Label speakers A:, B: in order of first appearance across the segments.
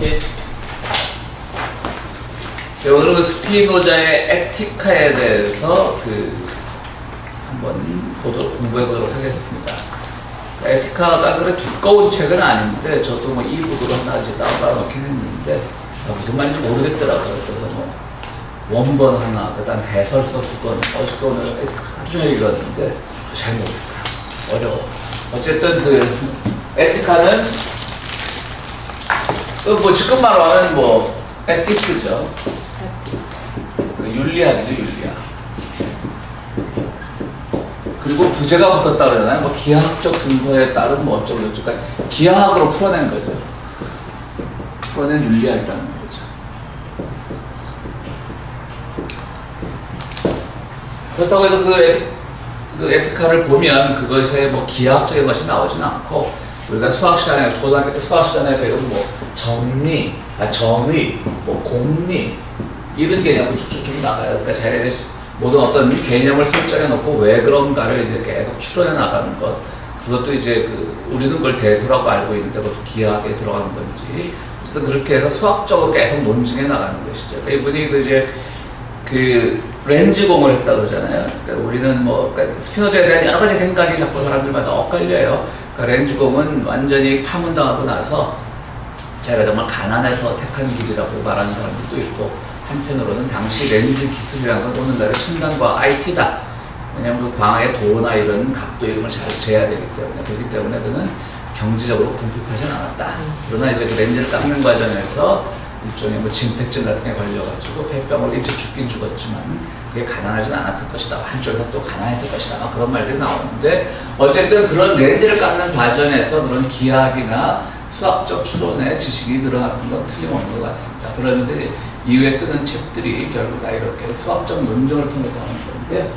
A: 예.
B: 네, 오늘은 스피노자의 에티카에 대해서 한번 공부해 보도록 하겠습니다. 에티카가 그래 두꺼운 책은 아닌데 저도 뭐 이북으로 하나 이제 다운받아 놓긴 했는데 무슨 말인지 모르겠더라고요. 그래서 뭐 원본 하나, 그다음 해설서 2권, 어저께 오늘 에티카 하루 종일 읽었는데 잘 모르겠더라고요. 어려워. 어쨌든 에티카는 뭐 지금 말하면 뭐 에티크죠. 윤리학이죠, 윤리학. 그리고 부제가 붙었다 그러잖아요. 뭐 기하학적 순서에 따른 뭐 어쩌고저쩌고. 그러니까 기하학으로 풀어낸 거죠. 풀어낸 윤리학이라는 거죠. 그렇다고 해서 그 에티카를 보면 그것에 뭐 기하학적인 것이 나오진 않고, 우리가 수학 시간에, 고등학교 때 수학 시간에 배운 뭐 정의, 뭐 공리, 이런 개념이 쭉쭉쭉 나가요. 그러니까 자기가 이제 모든 어떤 개념을 설정해 놓고 왜 그런가를 이제 계속 추론해 나가는 것. 그것도 이제 우리는 그걸 대수라고 알고 있는데 그것도 기하학에 들어가는 건지. 어쨌든 그렇게 해서 수학적으로 계속 논증해 나가는 것이죠. 그러니까 이분이 이제 렌즈공을 했다 그러잖아요. 그러니까 우리는 그러니까 스피노자에 대한 여러 가지 생각이 자꾸 사람들마다 엇갈려요. 그러니까 렌즈공은 완전히 파문당하고 나서 자기가 정말 가난해서 택한 길이라고 말하는 사람들도 있고, 한편으로는 당시 렌즈 기술이라는 건 오늘날의 첨단과 IT다. 왜냐하면 그 광의 도나 이런 각도 이런 걸 잘 재야 되기 때문에, 그렇기 때문에 그는 경제적으로 궁핍하진 않았다. 그러나 이제 그 렌즈를 닦는 과정에서 일종의 뭐 진폐증 같은 게 걸려가지고 폐병으로 일찍 죽긴 죽었지만 그게 가난하진 않았을 것이다. 한쪽에서 또 가난했을 것이다. 막 그런 말들이 나오는데, 어쨌든 그런 렌즈를 깎는 과정에서 그런 기하학이나 수학적 추론의 지식이 늘어나는 건 틀림없는 것 같습니다. 그러면서 이후에 쓰는 책들이 결국 다 이렇게 수학적 논증을 통해서 하는 건데,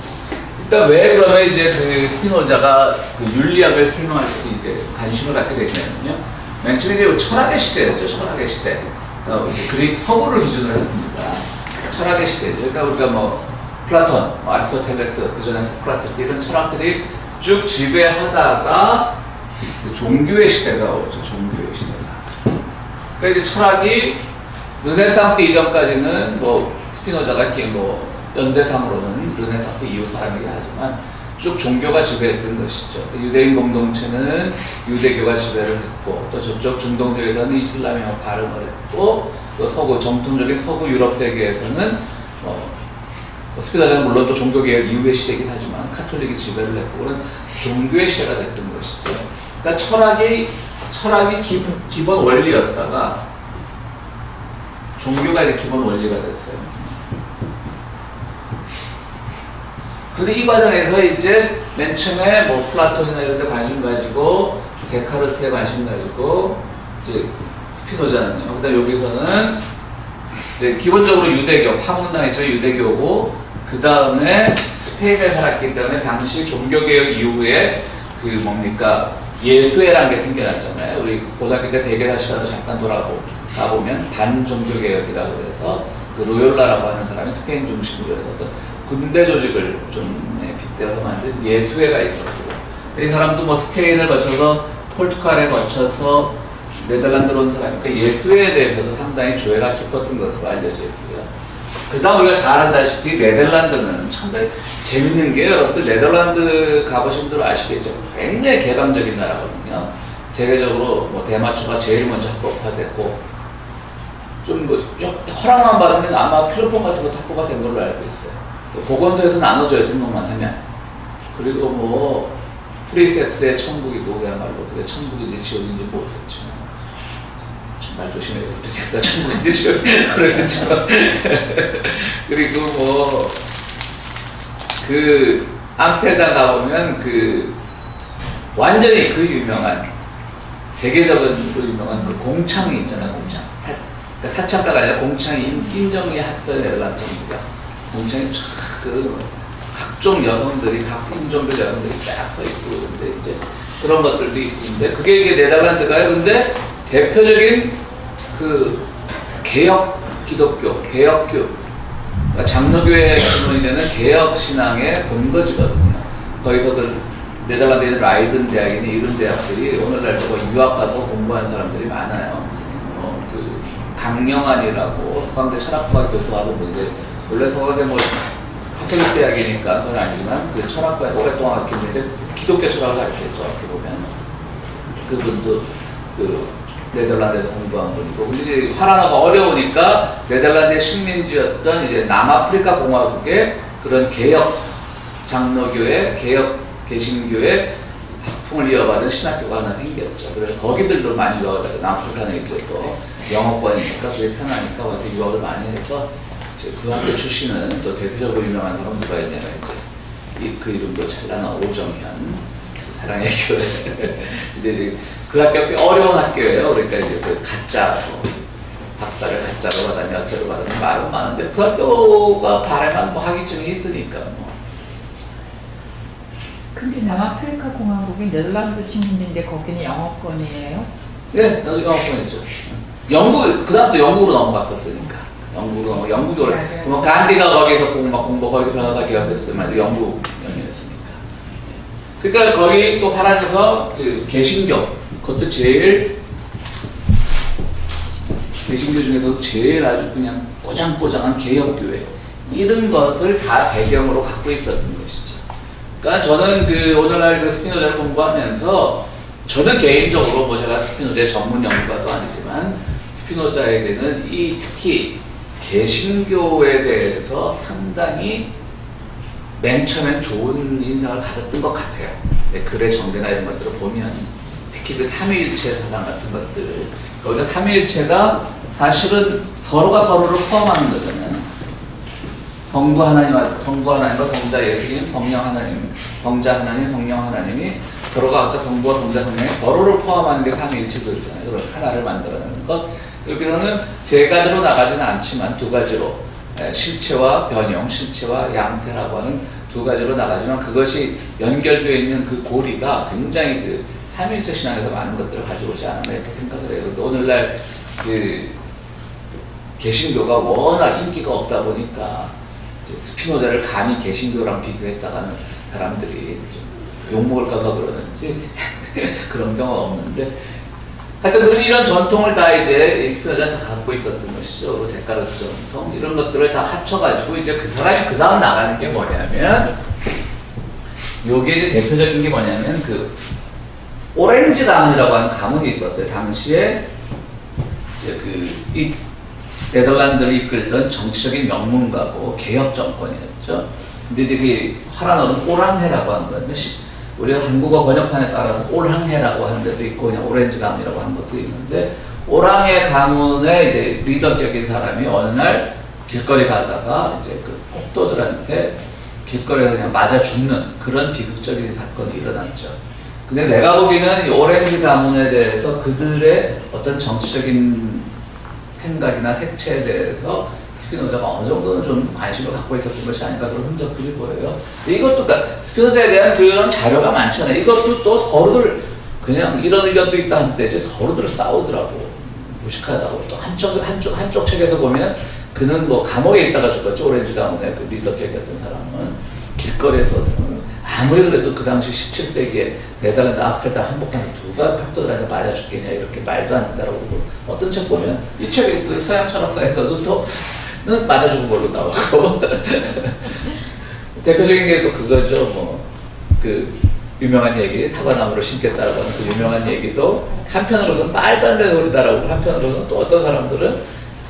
B: 일단 왜 그러면 이제 스피노자가 윤리학을 설명할 때 이제 관심을 갖게 되냐면요. 맨 처음에 이제 철학의 시대였죠. 철학의 시대. 그리고 서구를 기준으로 했습니다. 철학의 시대죠. 그러니까 우리가 뭐 플라톤, 아리스토텔레스, 그 전에 소크라테스 이런 철학들이 쭉 지배하다가 종교의 시대가 오죠. 종교의 시대가. 그러니까 이제 철학이 르네상스 이전까지는 뭐 스피노자가 이렇게 뭐 연대상으로는 르네상스 이후 사람이긴 하지만 쭉 종교가 지배했던 것이죠. 유대인 공동체는 유대교가 지배를 했고, 또 저쪽 중동 지역에서는 이슬람이 발음을 했고, 또 서구 정통적인 서구 유럽 세계에서는 스피노자는 물론 또 종교개혁 이후의 시대이긴 하지만 카톨릭이 지배를 했고, 그런 종교의 시대가 됐던 것이죠. 그러니까 철학이 기본 원리였다가 종교가 이제 기본 원리가 됐어요. 근데 이 과정에서 이제 맨 처음에 뭐 플라톤이나 이런 데 관심 가지고, 데카르트에 관심 가지고, 이제 스피노자는요. 그 다음에 여기서는 기본적으로 유대교, 파문은 당했죠. 유대교고, 그 다음에 스페인에 살았기 때문에 당시 종교개혁 이후에 예수회라는 게 생겨났잖아요. 우리 고등학교 때 세계사 시간을 잠깐 가보면 반종교개혁이라고 해서 로욜라라고 하는 사람이 스페인 중심으로 해서 어떤 군대 조직을 좀 빗대어서 만든 예수회가 있었고, 이 사람도 뭐 스페인을 거쳐서 포르투갈에 거쳐서 네덜란드로 온 사람이니까 예수회에 대해서도 상당히 조예가 깊었던 것으로 알려져 있고요. 그 다음 우리가 잘 알다시피 네덜란드는 참 재밌는 게, 여러분들 네덜란드 가보신 분들은 아시겠죠. 굉장히 개방적인 나라거든요. 세계적으로 뭐 대마초가 제일 먼저 합법화됐고, 좀 허락만 받으면 아마 필로폰 같은 거 합법화 된 걸로 알고 있어요. 보건소에서 나눠줘요, 등록만 하면. 그리고 뭐 프리섹스의 천국이고, 그야말로 그게 천국인지 지옥인지 모르겠지만, 정말 조심해요. 프리섹스가 천국인지 지옥인지 모르겠지만. 그리고 뭐 암스테르담 가보면 완전히 유명한 세계적인 유명한 공창이 있잖아요. 공창. 그러니까 사창가가 아니라 공창이 인정이 했어요. 네덜란드 정부가. 공창이 각종 여성들이, 각 인종별 여성들이 쫙 서 있고, 근데 이제 그런 것들도 있는데, 그게 이게 네덜란드가요. 근데 대표적인 개혁 기독교, 개혁교, 그러니까 장로교의 기본이 되는 개혁 신앙의 본거지거든요. 거기서 네덜란드에 있는 라이든 대학이나 이런 대학들이 오늘날도 유학 가서 공부하는 사람들이 많아요. 그 강영환이라고 서강대 철학과 교수하고 뭐 이제 원래 서강대 뭐 가톨릭 대학이니까 그건 아니지만 그 철학과에 오랫동안 가르쳤는데 기독교 철학을 가르쳤죠. 어떻게 보면 그분도 그 네덜란드에서 공부한 분이고, 근데 이제 화란어가 어려우니까 네덜란드의 식민지였던 이제 남아프리카 공화국의 그런 개혁 장로교회, 개혁 개신교회 학풍을 이어받은 신학교가 하나 생겼죠. 그래서 거기들도 많이 유학을 가요. 남아프리카는 이제 또 영어권이니까 그게 편하니까 와서 유학을 많이 해서 그 학교 출신은 또 대표적으로 유명한 사람 누가 있냐면 이제 그 이름도 찬란한 오정현, 사랑의 교회. 근데 그 학교가 꽤 어려운 학교예요. 그러니까 이제 그 가짜로 박사를 가짜로 받았냐 어쩌로 받았냐 말은 많은데 그 학교가 바람한 뭐 학위증이 있으니까 뭐.
A: 근데 남아프리카 공화국이 네덜란드 식민지인데 거기는 영어권이에요?
B: 네, 나도 영어권이죠. 영국, 그 다음도 영국으로 넘어갔었으니까. 영국으로. 그러면 간디가 거기서 거기서 변호사 개혁했을 때 영국연이었으니까. 그러니까 거기 또 하나에서 그 개신교, 그것도 개신교 중에서도 제일 아주 그냥 꼬장꼬장한 개혁교회. 이런 것을 다 배경으로 갖고 있었던 것이죠. 그러니까 저는 그 오늘날 그 스피노자를 공부하면서 저는 개인적으로 뭐 제가 스피노자의 전문 연구가도 아니지만 스피노자에게는 이 특히 개신교에 대해서 상당히 맨 처음엔 좋은 인상을 가졌던 것 같아요. 글의 전개나 이런 것들을 보면 특히 그 삼위일체 사상 같은 것들, 거기서 삼위일체가 사실은 서로가 서로를 포함하는 거잖아요. 성부 하나님과 성자 예수님, 성령 하나님, 성자 하나님, 성령 하나님이 서로가 각자 성부와 성자 성령이 서로를 포함하는 게 삼위일체교잖아요. 그걸 하나를 만들어내는 것. 여기서는 세 가지로 나가지는 않지만 두 가지로, 실체와 변형, 실체와 양태라고 하는 두 가지로 나가지만 그것이 연결되어 있는 그 고리가 굉장히 그 삼위일체 신앙에서 많은 것들을 가지고 오지 않았나 이렇게 생각을 해요. 근데 오늘날 그 개신교가 워낙 인기가 없다 보니까 스피노자를 감히 개신교랑 비교했다가는 사람들이 좀 욕먹을까봐 그러는지 그런 경우가 없는데, 하여튼 이런 전통을 다 이제 스피노자는 다 갖고 있었던 것이죠. 그리고 데카르트 전통 이런 것들을 다 합쳐가지고 이제 그 사람이 그 다음 나가는 게 뭐냐면, 요게 이제 대표적인 게 뭐냐면 그 오렌지 가문이라고 하는 가문이 있었어요. 당시에 이제 이 네덜란드를 이끌던 정치적인 명문가고 개혁 정권이었죠. 근데 이제 화란어는 오랑해라고 하는 건데, 우리가 한국어 번역판에 따라서 올항해라고 하는 데도 있고 그냥 오렌지 가문이라고 하는 것도 있는데, 오랑해 가문의 이제 리더격인 사람이 어느 날 길거리 가다가 이제 그 폭도들한테 길거리에서 그냥 맞아 죽는 그런 비극적인 사건이 일어났죠. 근데 내가 보기에는 이 오렌지 가문에 대해서 그들의 어떤 정치적인 생각이나 색채에 대해서 스피노자가 어느 정도는 좀 관심을 갖고 있었던 것이 아닌가 그런 흔적들이 보여요. 이것도 그러니까 스피노자에 대한 그런 자료가 많잖아요. 이것도 또 서로들 그냥 이런 의견도 있다 한때 이제 서로들 싸우더라고. 무식하다고. 또 한쪽 책에서 보면 그는 뭐 감옥에 있다가 죽었죠. 오렌지 가문의 그 리더격이었던 사람은 길거리에서 아무리 그래도 그 당시 17세기에 네덜란드 암스테르담 한복판에서 누가 폭도들한테 맞아 죽겠냐 이렇게 말도 안 된다라고 그러고, 어떤 책 보면 이 책이 그 서양 철학사에서도 또는 맞아 죽은 걸로 나오고 대표적인 게 또 그거죠. 뭐 그 유명한 얘기 사과나무를 심겠다라고 하는 그 유명한 얘기도 한편으로서는 말도 안 되는 소리다라고, 한편으로서는 또 어떤 사람들은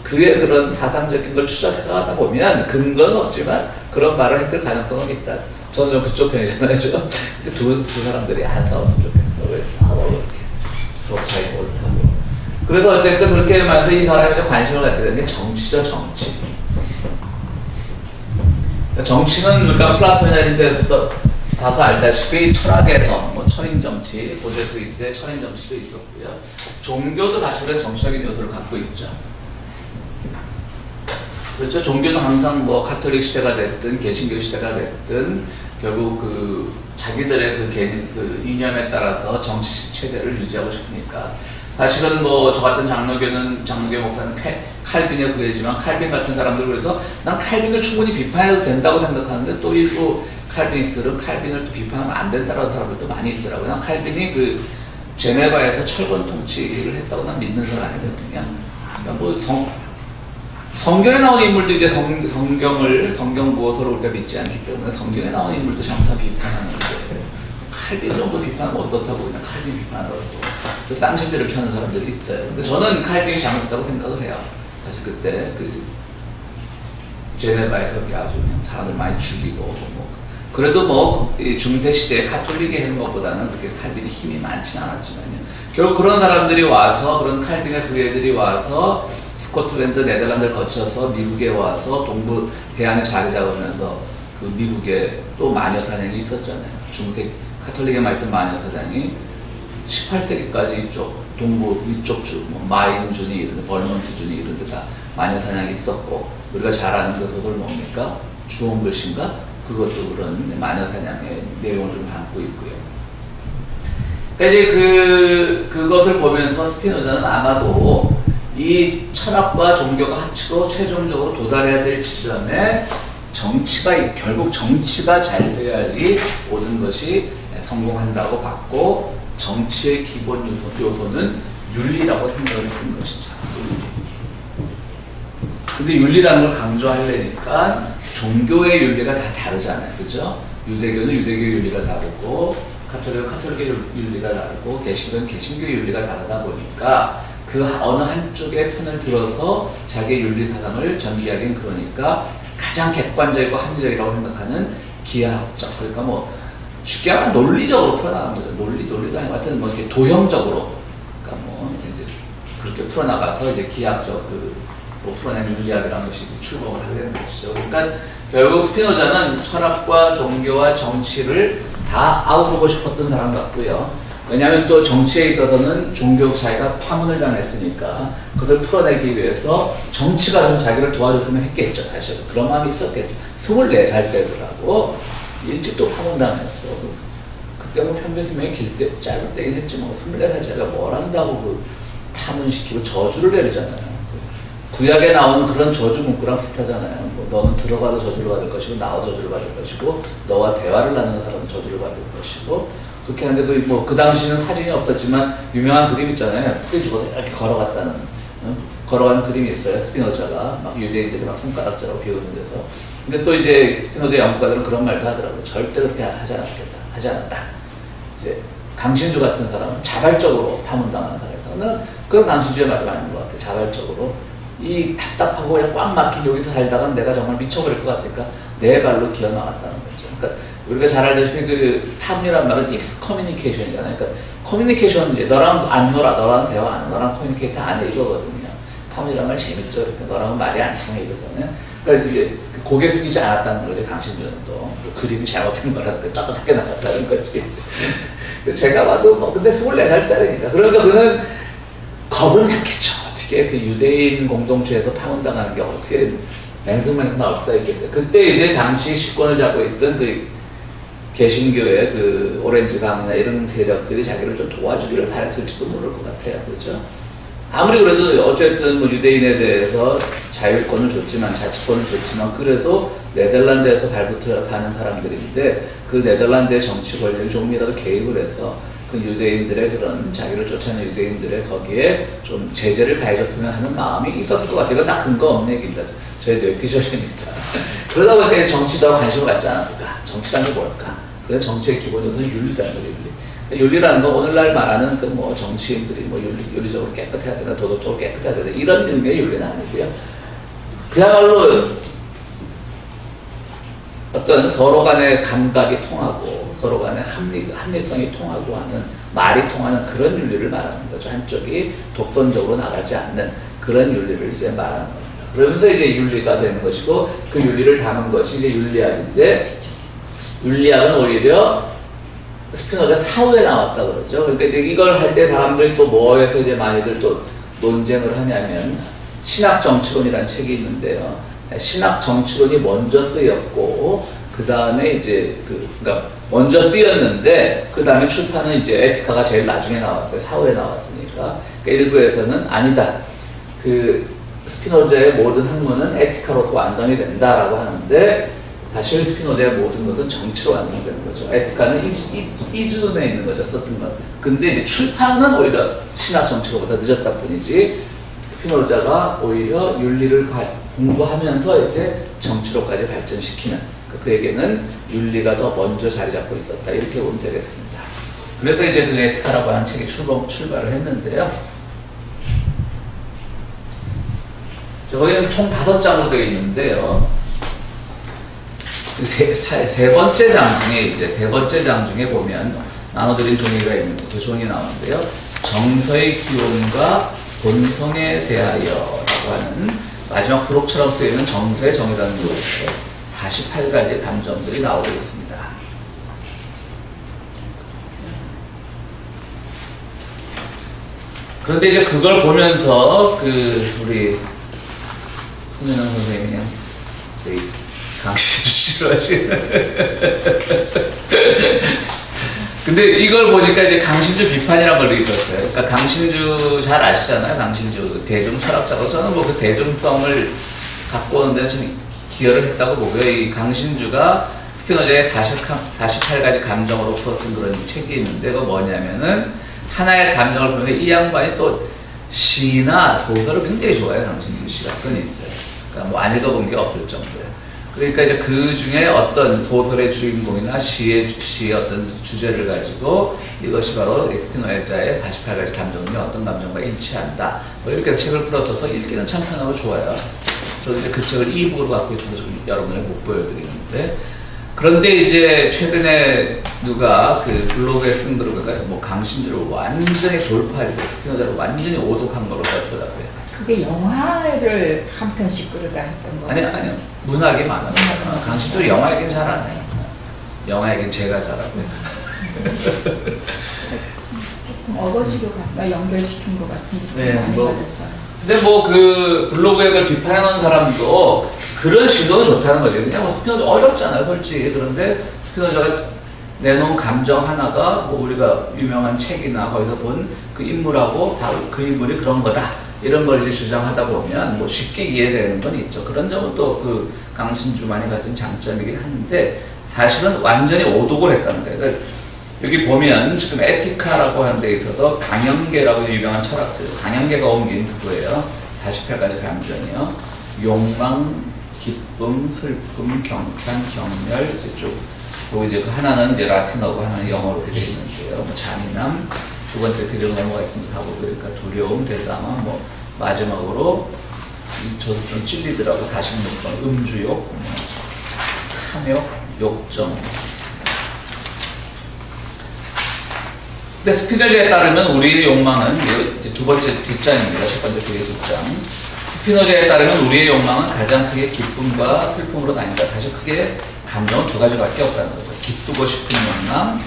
B: 그의 그런 사상적인 걸 추적하다 보면 근거는 없지만 그런 말을 했을 가능성은 있다. 저는 좀 그쪽 편이잖아요. 두 사람들이 안 싸웠으면 좋겠어. 왜 싸워? 이렇게. 서로 차이 옳다고. 그래서 어쨌든 그렇게 하면서 이 사람이 관심을 갖게 되는 게 정치죠, 정치. 정치는 우리가 플라토니아인데 봐서 알다시피 철학에서 뭐 철인 정치, 고대 그리스의 철인 정치도 있었고요. 종교도 사실은 정치적인 요소를 갖고 있죠. 그렇죠. 종교는 항상 뭐 가톨릭 시대가 됐든 개신교 시대가 됐든 결국 그 자기들의 그 이념에 따라서 정치 체제를 유지하고 싶으니까, 사실은 뭐 저 같은 장로교 목사는 칼빈의 후예지만 칼빈 같은 사람들, 그래서 난 칼빈을 충분히 비판해도 된다고 생각하는데 또 일부 칼빈이스트들은 칼빈을 또 비판하면 안 된다라는 사람들도 많이 있더라고요. 난 칼빈이 그 제네바에서 철권 통치를 했다고 난 믿는 사람 아니거든요. 그러니까 뭐 성경에 나오는 인물도 이제 성경 무엇으로 우리가 믿지 않기 때문에 성경에 나오는 인물도 잘못하면 비판하는데 칼빈 정도 비판하면 어떻다고 그냥 칼빈 비판하고 또 쌍심대를 펴는 사람들이 있어요. 근데 저는 칼빈이 잘못했다고 생각을 해요. 사실 그때 그 제네바에서 아주 그냥 사람들 많이 죽이고 뭐 그래도 뭐 중세 시대에 카톨릭이 한 것보다는 그렇게 칼빈이 힘이 많지는 않았지만요. 결국 그런 사람들이 와서 그런 칼빈의 후예들이 와서 스코틀랜드, 네덜란드를 거쳐서 미국에 와서 동부 해안에 자리 잡으면서 그 미국에 또 마녀 사냥이 있었잖아요. 중세 카톨릭에만 있던 마녀 사냥이 18세기까지 이쪽 동부 이쪽 주, 뭐 마인주니 이런 데, 벌먼트주니 이런 데 다 마녀 사냥이 있었고 우리가 잘 아는 그 소설 뭡니까? 주홍글씨인가? 그것도 그런 마녀 사냥의 내용을 좀 담고 있고요. 그러니까 이제 그것을 보면서 스피노자는 아마도 이 철학과 종교가 합치고 최종적으로 도달해야 될 지점에 결국 정치가 잘 돼야지 모든 것이 성공한다고 봤고 정치의 기본 요소는 윤리라고 생각을 했던 것이죠. 근데 윤리라는 걸 강조하려니까 종교의 윤리가 다 다르잖아요. 그죠? 유대교는 유대교의 윤리가 다르고 카톨릭은 카톨릭의 윤리가 다르고 개신교는 개신교의 윤리가 다르다 보니까 그 어느 한쪽의 편을 들어서 자기의 윤리 사상을 전개하기는 그러니까 가장 객관적이고 합리적이라고 생각하는 기하학적, 그러니까 뭐 쉽게 말하면 논리적으로 풀어나가는 거죠. 논리도 아니고 하여튼 뭐 이렇게 도형적으로, 그러니까 뭐 이제 그렇게 풀어나가서 이제 기하학적 뭐 풀어낸 윤리학이라는 것이 출범을 하게 되는 것이죠. 그러니까 결국 스피노자는 철학과 종교와 정치를 다 아우르고 싶었던 사람 같고요. 왜냐하면 또 정치에 있어서는 종교 사회가 파문을 당했으니까 그것을 풀어내기 위해서 정치가 좀 자기를 도와줬으면 했겠죠. 사실 그런 마음이 있었겠죠. 24살 때더라고 일찍 또 파문당했어. 그때 뭐 평균 수명이 짧을 때긴 했지 뭐 24살짜리가 뭘 한다고 그 파문시키고 저주를 내리잖아요. 구약에 나오는 그런 저주 문구랑 비슷하잖아요. 뭐 너는 들어가도 저주를 받을 것이고 나와 저주를 받을 것이고 너와 대화를 나누는 사람은 저주를 받을 것이고 그렇게 하는데 그 당시는 사진이 없었지만 유명한 그림 있잖아요. 풀이 죽어서 이렇게 걸어가는 그림이 있어요. 스피노자가 막 유대인들이 막 손가락자로 비우는 데서. 근데 또 이제 스피노자 연구가들은 그런 말도 하더라고요. 절대 그렇게 하지 않았다. 이제 강신주 같은 사람은 자발적으로 파문당하는 사람이거든. 그건 강신주의 말이 맞는 것 같아요. 자발적으로. 이 답답하고 그냥 꽉 막힌 여기서 살다가 내가 정말 미쳐버릴 것 같으니까 내 발로 기어 나갔다는 거죠. 그러니까 우리가 잘 알다시피 그 파문이란 말은 익스커뮤니케이션이잖아요. 그러니까 커뮤니케이션 이제 너랑 안 놀아, 너랑 대화 안 해, 너랑 커뮤니케이트 안 해 이거거든요. 파문이란 말 재밌죠. 이렇게 너랑은 말이 안 통해 이러잖아요. 그러니까 이제 고개 숙이지 않았다는 거죠. 강신주는 또 그림이 잘못된 거라든가 따뜻하게 나갔다는 거지. 제가 봐도 뭐 근데 24살짜리니까 그러니까 그는 겁을 났겠죠. 어떻게 그 유대인 공동체에서 파문당하는 게 어떻게 맹성맹성 나올 수가 있겠어요. 그때 이제 당시 실권을 잡고 있던 그 개신교의 그 오렌지 강이나 이런 세력들이 자기를 좀 도와주기를 바랬을지도 모를 것 같아요. 그렇죠? 아무리 그래도 어쨌든 뭐 유대인에 대해서 자율권을 줬지만 자치권을 줬지만 그래도 네덜란드에서 발부터 사는 사람들인데 그 네덜란드의 정치 권력이 조금이라도 개입을 해서 그 유대인들의 그런 자기를 쫓아내는 유대인들의 거기에 좀 제재를 가해줬으면 하는 마음이 있었을 것 같아요. 이건 다 근거 없는 얘기입니다. 저희 뇌피셜입니다. 그러다 보니까 정치도 관심을 갖지 않았을까? 정치라는 게 뭘까? 그래서 정치의 기본 요소는 윤리라는 거죠. 윤리라는 거 오늘날 말하는 그 뭐 정치인들이 뭐 윤리적으로 깨끗해야 되나 도덕적으로 깨끗해야 되나 이런 의미의 윤리는 아니고요. 그야말로 어떤 서로 간의 감각이 통하고 서로 간의 합리성이 통하고 하는 말이 통하는 그런 윤리를 말하는 거죠. 한쪽이 독선적으로 나가지 않는 그런 윤리를 이제 말하는 겁니다. 그러면서 이제 윤리가 되는 것이고 그 윤리를 담은 것이 이제 윤리학인데 윤리학은 오히려 스피노자 사후에 나왔다 그러죠. 그러니까 이제 이걸 할 때 사람들이 또 뭐에서 이제 많이들 또 논쟁을 하냐면 신학정치론이라는 책이 있는데요. 신학정치론이 먼저 쓰였고 그 다음에 이제 그러니까 먼저 쓰였는데 그 다음에 출판은 이제 에티카가 제일 나중에 나왔어요. 사후에 나왔으니까. 그러니까 일부에서는 아니다. 그 스피노자의 모든 학문은 에티카로서 완성이 된다라고 하는데 사실 스피노자의 모든 것은 정치로 완성되는 거죠. 에티카는 이즈음에 있는 거죠. 썼던 것. 근데 이제 출판은 오히려 신학 정치로보다 늦었다 뿐이지 스피노자가 오히려 윤리를 공부하면서 이제 정치로까지 발전시키는 그에게는 윤리가 더 먼저 자리 잡고 있었다. 이렇게 보면 되겠습니다. 그래서 이제 그 에티카라고 하는 책이 출발을 했는데요. 거기는 총 5장으로 되어 있는데요. 세 번째 장 중에 보면 나눠드린 종이가 있는데 그 종이 나오는데요. 정서의 기원과 본성에 대하여라고 하는 마지막 부록처럼 쓰여있는 정서의 정의라는 요로 48가지 감정들이 나오고 있습니다. 그런데 이제 그걸 보면서 우리 손혜영 선생님이요. 강신주 싫어하시는. 근데 이걸 보니까 이제 강신주 비판이라는 걸 읽었어요. 그러니까 강신주 잘 아시잖아요. 강신주 대중 철학자로 저는 뭐 그 대중성을 갖고 오는 데는 좀 기여를 했다고 보고요. 이 강신주가 스피노자의 48가지 감정으로부터 쓴 그런 책이 있는데 그거 뭐냐면은 하나의 감정을 보면 이 양반이 또 시나 소설을 굉장히 좋아해요. 강신주 씨가 끈이 있어요. 그러니까 뭐 안 읽어본 게 없을 정도예요. 그러니까 이제 그 중에 어떤 소설의 주인공이나 시의 어떤 주제를 가지고 이것이 바로 스피노자의 48가지 감정이 어떤 감정과 일치한다. 뭐 이렇게 책을 풀어서서 읽기는 참 편하고 좋아요. 저도 이제 그 책을 이북으로 갖고 있어서 좀 여러분에게 못 보여드리는데 그런데 이제 최근에 누가 그 블로그에 쓴 글을 뭐 강신주를 완전히 돌파하고 스피노자를 완전히 오독한 거로 썼더라고요.
A: 그게 영화를 한 편씩 끌어가 했던 거.
B: 아니요. 문학이 많아요. 강신주 영화 얘기는 잘 안 해요. 영화 얘기는 제가 잘하고요.
A: 조금 어거지로 갖다 연결시킨 것 같은 느낌이
B: 네,
A: 많이
B: 뭐.
A: 받았어요.
B: 근데 뭐 그 블로그에 그걸 비판하는 사람도 그런 시도는 좋다는 거죠. 그냥 뭐 스피노자 어렵잖아요, 솔직히. 그런데 스피노자가 내놓은 감정 하나가 뭐 우리가 유명한 책이나 거기서 본 그 인물하고 바로 그 인물이 그런 거다. 이런 걸 이제 주장하다 보면 뭐 쉽게 이해되는 건 있죠. 그런 점은 또 그 강신주만이 가진 장점이긴 한데 사실은 완전히 오독을 했다는 거예요. 그러니까 여기 보면 지금 에티카라고 하는 데 있어서 강영계라고 유명한 철학자, 강영계가 옮긴 그거예요. 48가지 감정이요. 욕망, 기쁨, 슬픔, 경탄, 경멸, 이제 쭉. 그리고 이제 그 하나는 이제 라틴어고 하나는 영어로 되어 있는데요. 뭐 잔인함, 두 번째 페이지로 넘어가 있습니다. 하고 그러니까 두려움, 대담함, 뭐 마지막으로 저도 좀 찔리더라고 46번 음주욕, 탐욕, 욕정. 근데 스피노자에 따르면 우리의 욕망은 이제 두 번째 뒷장입니다. 첫 번째 페이지 뒷장. 스피노자에 따르면 우리의 욕망은 가장 크게 기쁨과 슬픔으로 나뉜다. 사실 크게 감정은 2가지밖에 없다는 거죠. 기쁘고 싶은 욕망,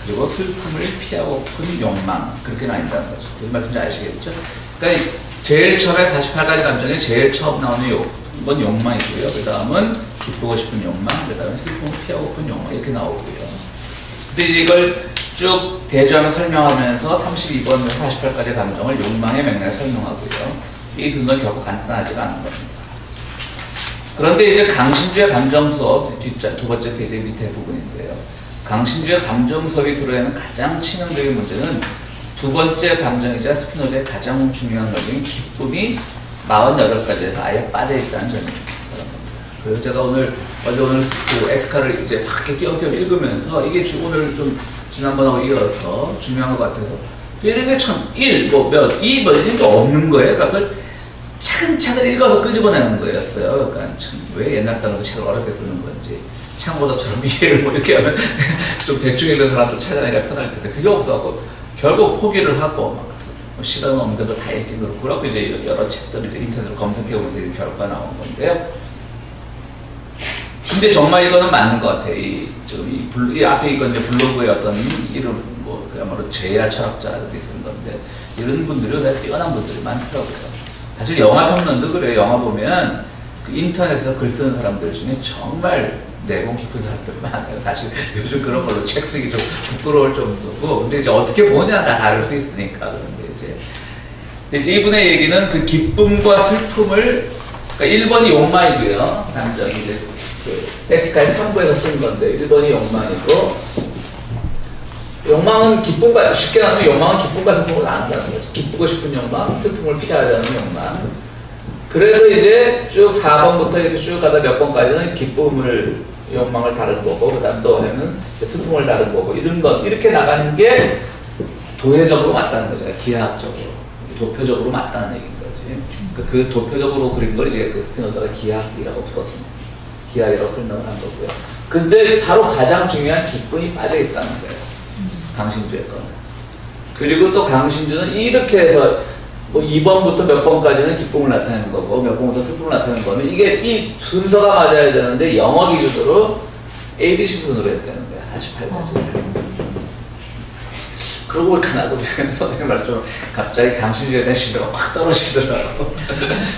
B: 그리고 슬픔을 피하고픈 욕망. 그렇게 나뉜다는 거죠. 무슨 말인지 아시겠죠? 그러니까 제일 처음에 48가지 감정에 제일 처음 나오는 건 욕망이고요. 그 다음은 기쁘고 싶은 욕망, 그 다음에 슬픔을 피하고픈 욕망. 이렇게 나오고요. 근데 이제 이걸 쭉 대조하면 설명하면서 32번 48가지 감정을 욕망의 맥락에 설명하고요. 이 순서는 결코 간단하지가 않은 겁니다. 그런데 이제 강신주의 감정 수업 뒷자 두 번째 페이지 밑에 부분인데요. 강신주의 감정 수업이 들어야 하는 가장 치명적인 문제는 두 번째 감정이자 스피노자의 가장 중요한 감정인 기쁨이 48가지에서 아예 빠져있다는 점입니다. 그래서 제가 오늘 그 에티카를 이제 밖에 띄엄띄엄 읽으면서 이게 오늘 좀 지난번하고 이어서 중요한 것 같아서 이런 게 참 1, 뭐 몇, 2, 뭐 이런 게 없는 거예요. 그러니까 그걸 차근차근 읽어서 끄집어내는 거였어요. 그러니까 참 왜 옛날 사람도 책을 어렵게 쓰는 건지 참고서처럼 이해를 뭐 이렇게 하면 좀 대충 읽는 사람도 찾아내기가 편할 텐데 그게 없어갖고 결국 포기를 하고 막 시간은 없는데 그걸 다 읽긴 그렇고 그렇고 이제 여러 책들을 이제 인터넷으로 검색해보면서 이런 결과가 나온 건데요. 근데 정말 이거는 맞는 것 같아요. 이 앞에 이건 이제 블로그의 어떤 이름, 뭐, 그야말로 제야 철학자들이 쓴 건데, 이런 분들이 다 뛰어난 분들이 많더라고요. 사실 영화 평론도 그래요. 영화 보면 그 인터넷에서 글 쓰는 사람들 중에 정말 내공 깊은 사람들이 많아요. 사실 요즘 그런 걸로 책 쓰기 좀 부끄러울 정도고, 근데 이제 어떻게 보냐 다 다를 수 있으니까. 그런데 이제 이분의 얘기는 그 기쁨과 슬픔을, 그러니까 1번이 욕망이고요. 감정이 이제 에티카의 3부에서 쓴 건데 1번이 욕망이고 욕망은 기쁨과, 쉽게 나누면 욕망은 기쁨과 슬픔을 나눈다는 거지. 기쁘고 싶은 욕망, 슬픔을 피하려는 욕망. 그래서 이제 쭉 4번부터 이렇게 쭉 가다 몇 번까지는 기쁨을, 욕망을 다룬 거고, 그 다음 또 하면 슬픔을 다룬 거고, 이런 것, 이렇게 나가는 게 도회적으로 맞다는 거죠. 기하학적으로. 도표적으로 맞다는 얘기인 거지. 그 도표적으로 그린 걸 이제 그 스피노자가 기하학이라고 풀었습니다. 기하학이라고 설명을 한 거고요. 근데 바로 가장 중요한 기쁨이 빠져 있다는 거예요. 강신주의 거는. 그리고 또 강신주는 이렇게 해서 뭐 2번부터 몇 번까지는 기쁨을 나타내는 거고 몇 번부터 슬픔을 나타내는 거면 이게 이 순서가 맞아야 되는데 영어 기준으로 ABC 순으로 했다는 거야. 48가지를. 그러고 보니까 나도 선생님 말처럼 갑자기 강신주에 대한 신뢰가 확 떨어지더라고.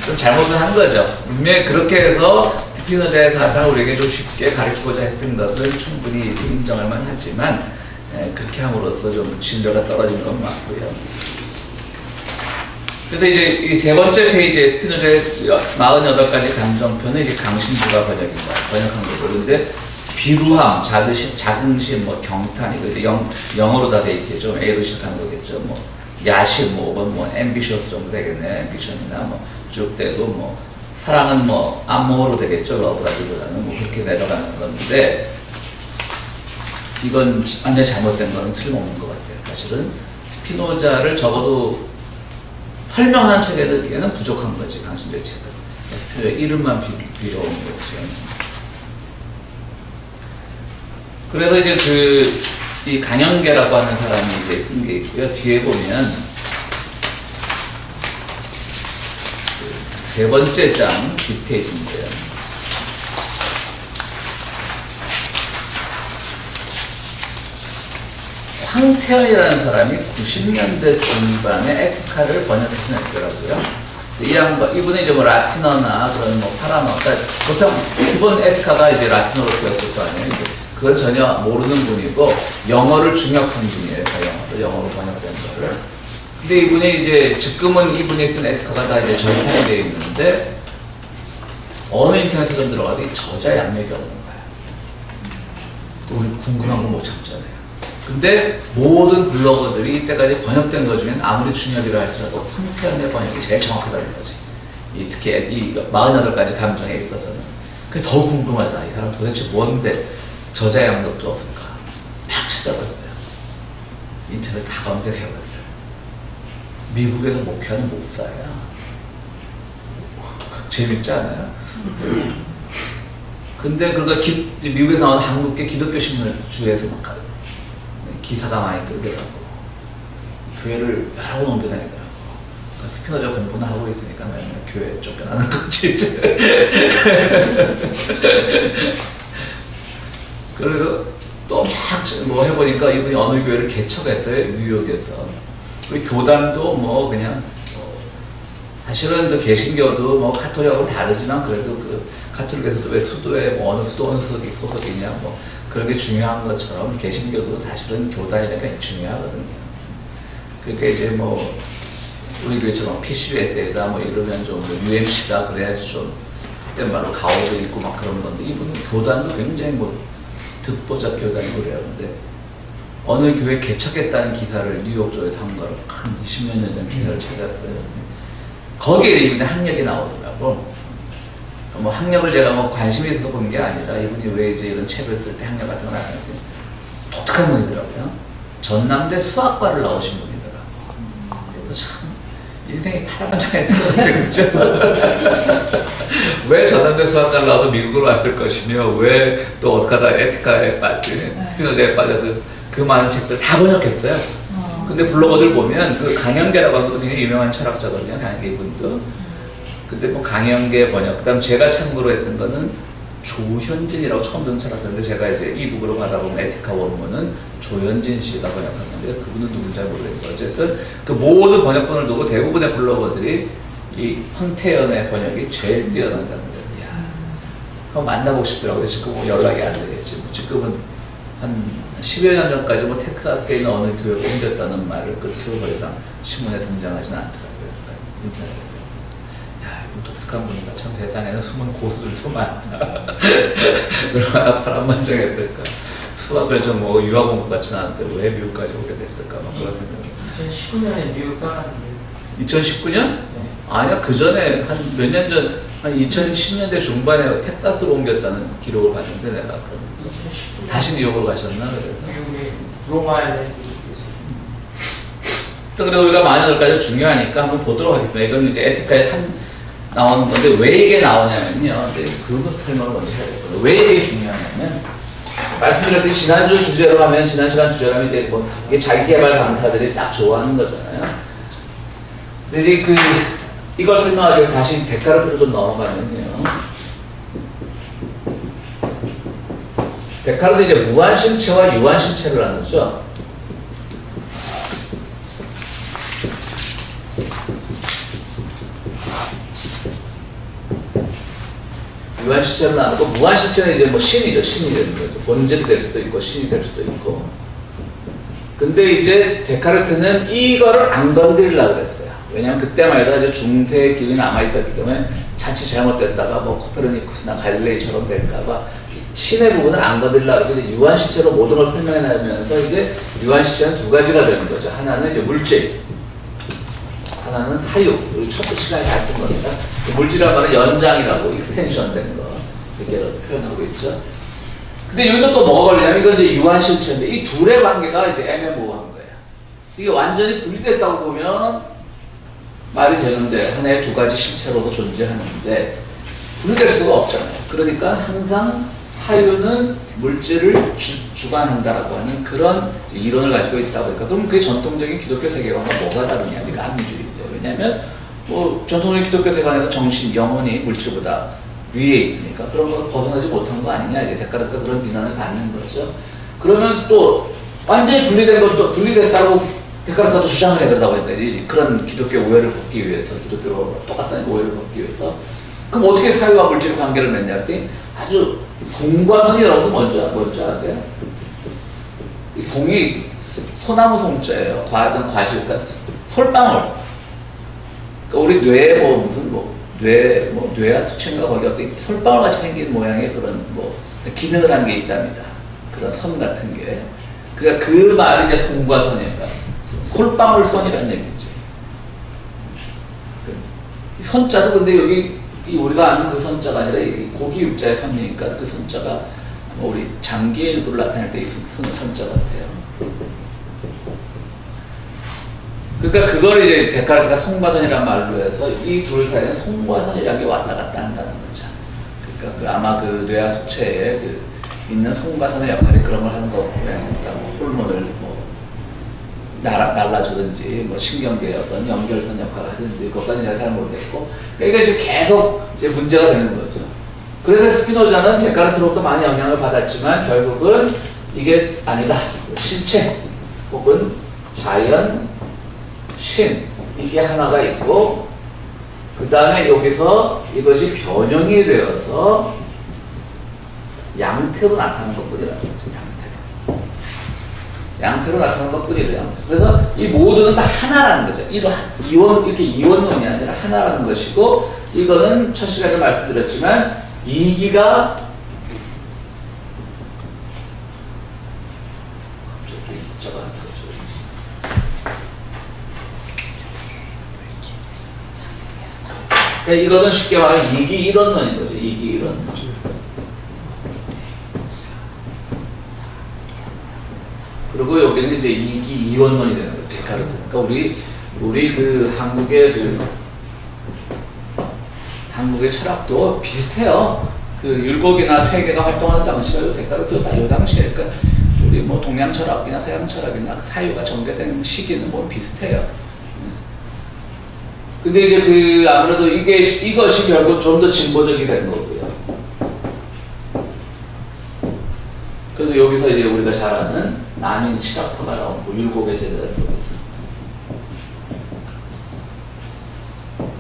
B: 좀 잘못을 한 거죠. 분명히 그렇게 해서 스피노자의 사상을 우리에게 좀 쉽게 가르치고자 했던 것을 충분히 인정할 만하지만 그렇게 함으로써 좀 신뢰가 떨어진 건 맞고요. 그래서 이제 이 세 번째 페이지에 스피노자의 48가지 감정표는 이제 강신주가 번역한 거고, 근데 비루함, 자긍심, 뭐 경탄, 이거 이제 영어로 다 돼 있겠죠. A로 시작하는 거겠죠. 뭐 야심, 뭐 5번 뭐 ambitious 정도 되겠네. ambition이나 뭐 쭉 되고 뭐 사랑은 뭐 amor로 되겠죠. love라기보다는 뭐 그렇게 내려가는 건데 이건 완전히 잘못된 거는 틀림없는 것 같아요. 사실은 스피노자를 적어도 설명한 책에는 부족한 거지, 강신주의 책은. 스피노자의 이름만 빌어온 거지. 그래서 이제 이 강영계라고 하는 사람이 이제 쓴 게 있고요. 뒤에 보면 세 번째 장 뒷페이지인데요. 황태현이라는 사람이 90년대 중반에 에티카를 번역해서 냈더라고요. 이분은 이제 뭐 라틴어나 그런 뭐 파라너, 그러니까 보통 기본 에티카가 이제 라틴어로 되었을 거 아니에요. 그건 전혀 모르는 분이고 영어를 중역한 분이에요. 영어로 번역된 거를. 근데 이분이 이제 지금은 이분이 쓴 에티카가 다 이제 전통이 되어 있는데 어느 인터넷에 좀 들어가도 이 저자 양력이 없는 거야. 또 우리 궁금한 거 못 참잖아요. 근데 모든 블로거들이 이때까지 번역된 것 중엔 아무리 중역이라 할지라도 황태현의 번역이 제일 정확하다는 거지. 특히 이 48가지 감정에 있어서는. 그게 더 궁금하잖아. 이 사람 도대체 뭔데 저자 양력도 없을까? 막 찾아봤어요. 인터넷 다 검색해봤어요. 미국에서 목회하는 목사야. 재밌지 않아요? 근데 그가 미국에서 나온 한국계 기독교 신문을 주에서 막 기사가 많이 뜨더라고. 교회를 여러 번 옮겨다니더라고. 그러니까 스피노자 공부는 하고 있으니까 맨날 교회 쫓겨나는 거지. 그래서 또 막 뭐 해보니까 이분이 어느 교회를 개척했어요. 뉴욕에서. 우리 교단도 뭐 그냥 사실은 또 개신교도 뭐 카톨릭하고 다르지만 그래도 그 카톨릭에서도 왜 수도에 뭐 어느 수도기 소속이냐 뭐 그런 게 중요한 것처럼 개신교도 사실은 교단이니까 중요하거든요. 그러니까 이제 뭐 우리 교회처럼 PCUSA다 뭐 이러면 좀 UMC다 그래야지 좀 그때 말로 가오도 있고 막 그런 건데 이분은 교단도 굉장히 뭐 듣보잡 교단이고 그래요. 근데 어느 교회 개척했다는 기사를 뉴욕 쪽에서 한 걸 한 20몇 년 전 기사를 찾았어요. 거기에 이분의 학력이 나오더라고. 뭐 학력을 제가 뭐 관심이 있어서 본 게 아니라 이분이 왜 이제 이런 책을 쓸 때 학력 같은 걸 나타내지 독특한 분이더라고요. 전남대 수학과를 나오신 분이더라고. 그래서 참 인생이 파란만장했던 것 같아요. 그죠? 왜 전남대 수학과를 나와도 미국으로 왔을 것이며 왜 또 어떡하다 에티카에 빠진 스피노자에 빠져서 그 많은 책들 다 번역했어요. 근데 블로거들 보면 그 강영계라고 하는 것도 굉장히 유명한 철학자거든요. 강영계 이분도. 근데 뭐 강영계 번역, 그 다음 제가 참고로 했던 거는 조현진이라고 처음 듣는 철학자인데 제가 이제 이북으로 가다 보면 에티카 원문은 조현진 씨가 번역한 건데 그분은 누군지 잘 모르겠는데 어쨌든 그 모든 번역본을 두고 대부분의 블로거들이 이 황태현의 번역이 제일 뛰어난다는 거예요. 한번 만나보고 싶더라고요. 지금 뭐 연락이 안 되겠지. 뭐 지금은 한 10여 년 전까지 뭐 텍사스에 있는 어느 교회로 옮겼다는 말을 끝으로 더 이상 신문에 등장하지는 않더라고요. 그러니까 인터넷에서. 야, 이거 독특한 분이다. 참 세상에는 숨은 고수들도 많다. 얼마나 파란만장했을까. 수학을 좀 뭐 유학 온 것 같지는 않은데 왜 미국까지 오게 됐을까 막 그런 생각이.
C: 2019년에 뉴욕 떠났는데
B: 2019년? 아니야, 그 전에 한 몇 년 전, 한 2010년대 중반에 텍사스로 옮겼다는 기록을 봤는데 내가
C: 2019년
B: 다시 뉴욕으로 가셨나 그래서.
C: 미국의 롱아일랜드
B: 그래 우리가 마녀들까지 중요하니까 한번 보도록 하겠습니다. 이건 이제 에티카에 나오는 건데 왜 이게 나오냐면요. 이제 그거 설명을 먼저 해야 되거든요. 왜 이게 중요하냐면 말씀드렸듯이 지난주 주제로 하면 지난 시간 주제로 하면 이제 뭐 이게 자기개발 강사들이 딱 좋아하는 거잖아요. 근데 이제 이걸 설명하기 위해서 다시 데카르트로 좀 넘어가면요. 데카르트 이제 무한실체와 유한실체를 나누죠. 유한실체로 나누고 무한실체는 이제 뭐 신이죠. 신이 되는 거죠. 본질이 될 수도 있고 신이 될 수도 있고. 근데 이제 데카르트는 이거를 안 건드리려고 그랬어요. 왜냐면 그때만 해도 아주 중세의 기운이 남아있었기 때문에 자칫 잘못됐다가 뭐 코페르니쿠스나 갈릴레이처럼 될까봐 신의 부분을 안 건드리려고 해서 유한실체로 모든 걸 설명해 나가면서 이제 유한실체는 두 가지가 되는 거죠. 하나는 이제 물질, 하나는 사유. 우리 첫 시간에 다 했던 겁니다. 물질이라는 말은 연장이라고 익스텐션 된 거 이렇게 표현하고 있죠. 근데 여기서 또 뭐가 걸리냐면 이건 이제 유한실체인데 이 둘의 관계가 이제 애매모호한 거예요. 이게 완전히 분리됐다고 보면 말이 되는데 하나의 두 가지 실체로도 존재하는데 분리될 수가 없잖아요. 그러니까 항상 사유는 물질을 주관한다라고 하는 그런 이론을 가지고 있다 보니까 그럼 그게 전통적인 기독교 세계관과 뭐가 다르냐? 이게 합리주의인데 왜냐하면 뭐 전통적인 기독교 세계관에서 정신, 영혼이 물질보다 위에 있으니까 그런 거 벗어나지 못한 거 아니냐? 이제 데카르트가 그런 비난을 받는 거죠. 그러면 또 완전히 분리된 것도 분리됐다고 데카르트가 또 주장을 해 그러다 보니까 이제 그런 기독교 오해를 벗기 위해서 기독교로 똑같다는 오해를 벗기 위해서 그럼 어떻게 사유와 물질의 관계를 맺냐 했더니 아주 송과 선이 여러분 뭔지 아세요? 이 송이 소나무 송자예요. 과실, 그러니까 솔방울. 그러니까 우리 뇌에 뭐 무슨 뇌와 수치인가 거기 어떤 솔방울 같이 생긴 모양의 그런 뭐 기능을 하는 게 있답니다. 그런 선 같은 게. 그러니까 그 말이 이제 송과 선이에요. 그러니까 솔방울선이라는 얘기지. 선자도 근데 여기 우리가 아는 그 선자가 아니라 고기 육자의 선이니까 그 선자가 우리 장기의 일부를 나타낼 때 쓰는 선자 같아요. 그러니까 그걸 이제 데카르트가 송과선이라는 말로 해서 이 둘 사이에는 송과선이라는 게 왔다 갔다 한다는 거죠. 그러니까 아마 그 뇌하 수체에 있는 송과선의 역할이 그런 걸 하는 거고요. 뭐 호르몬을 뭐 날라주든지 뭐 신경계의 어떤 연결선 역할을 하든지 그것까지 제가 잘 모르겠고 그러니까 이제 계속 이제 문제가 되는 거죠. 그래서 스피노자는 데카르트로부터 많이 영향을 받았지만 결국은 이게 아니다. 실체 혹은 자연, 신 이게 하나가 있고 그 다음에 여기서 이것이 변형이 되어서 양태로 나타나는 것뿐이라는 거죠. 양태로 나타나는 것뿐이래요. 그래서 이 모두는 다 하나라는 거죠. 이렇게 이원론이 아니라 하나라는 것이고 이거는 첫 시간에 말씀드렸지만 이기가 그러니까 이거는 쉽게 말하면 이기 일원론인 거죠. 이기 일원론. 그리고 여기는 이제 이기 이원론이 되는 거죠. 데카르트. 그러니까 우리 그 한국의 철학도 비슷해요. 그 율곡이나 퇴계가 활동하는 당시가 데카르트 다 이 당시에 그러니까 우리 뭐 동양 철학이나 서양 철학이나 사유가 전개된 시기는 뭐 비슷해요. 근데 이제 아무래도 이것이 결국 좀 더 진보적이 된 거고요. 그래서 여기서 이제 우리가 잘 아는 남인 실학터가 나오고 율곡의 제자 속에서.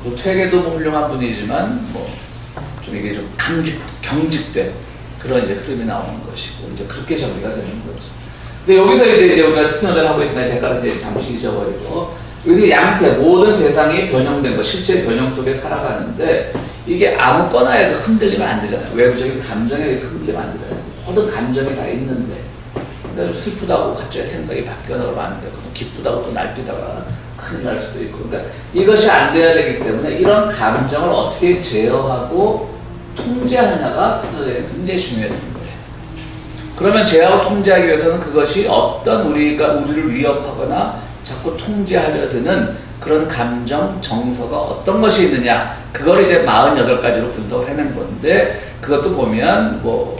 B: 그 퇴계도 뭐 훌륭한 분이지만 좀 이게 좀 경직된 그런 이제 흐름이 나오는 것이고 이제 그렇게 정리가 되는 거죠. 근데 여기서 이제 우리가 스피노자를 하고 있으나 데카르트 잠시 잊어버리고 여기서 양태 모든 세상이 변형된 것 실제 변형 속에 살아가는데 이게 아무거나 해도 흔들리면 안 되잖아요. 외부적인 감정에 의해서 흔들리면 안 되잖아요. 모든 감정이 다 있는데 근데 좀 슬프다고 갑자기 생각이 바뀌어나가면 안 되고, 기쁘다고 또 날뛰다가 큰일 날 수도 있고. 그러니까 이것이 안 돼야 되기 때문에 이런 감정을 어떻게 제어하고 통제하느냐가 스피노자에게 굉장히 중요해지는 거예요. 그러면 제어하고 통제하기 위해서는 그것이 어떤 우리를 위협하거나 자꾸 통제하려 드는 그런 감정, 정서가 어떤 것이 있느냐, 그걸 이제 48가지로 분석을 해낸 건데, 그것도 보면 뭐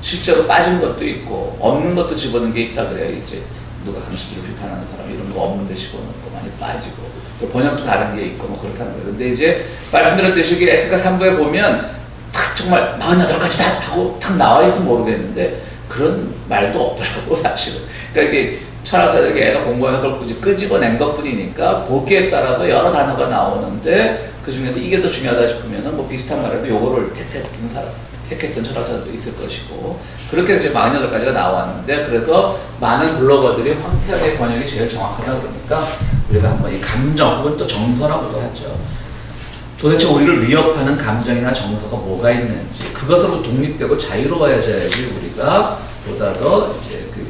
B: 실제로 빠진 것도 있고 없는 것도 집어넣은 게 있다 그래요. 이제 누가 강시주를 비판하는 사람 이런 거 없는데 집어넣고 많이 빠지고, 또 번역도 다른 게 있고 뭐 그렇다는 거예요. 근데 이제 말씀드렸듯이 에티카 3부에 보면 탁 정말 48가지다 하고 탁 나와 있으면 모르겠는데 그런 말도 없더라고 사실은. 그러니까 이게 철학자들이 애가 공부하는 걸 굳이 끄집어낸 것 뿐이니까 보기에 따라서 여러 단어가 나오는데 그 중에서 이게 더 중요하다 싶으면은 뭐 비슷한 말에도 요거를 택했던 철학자들도 있을 것이고, 그렇게 이제 48가지가 나왔는데, 그래서 많은 블로거들이 황태현의 번역이 제일 정확하다 그러니까 우리가 한번 이 감정 혹은 또 정서라고도 하죠. 도대체 우리를 위협하는 감정이나 정서가 뭐가 있는지, 그것으로 독립되고 자유로워야지 우리가 보다 더 이제 그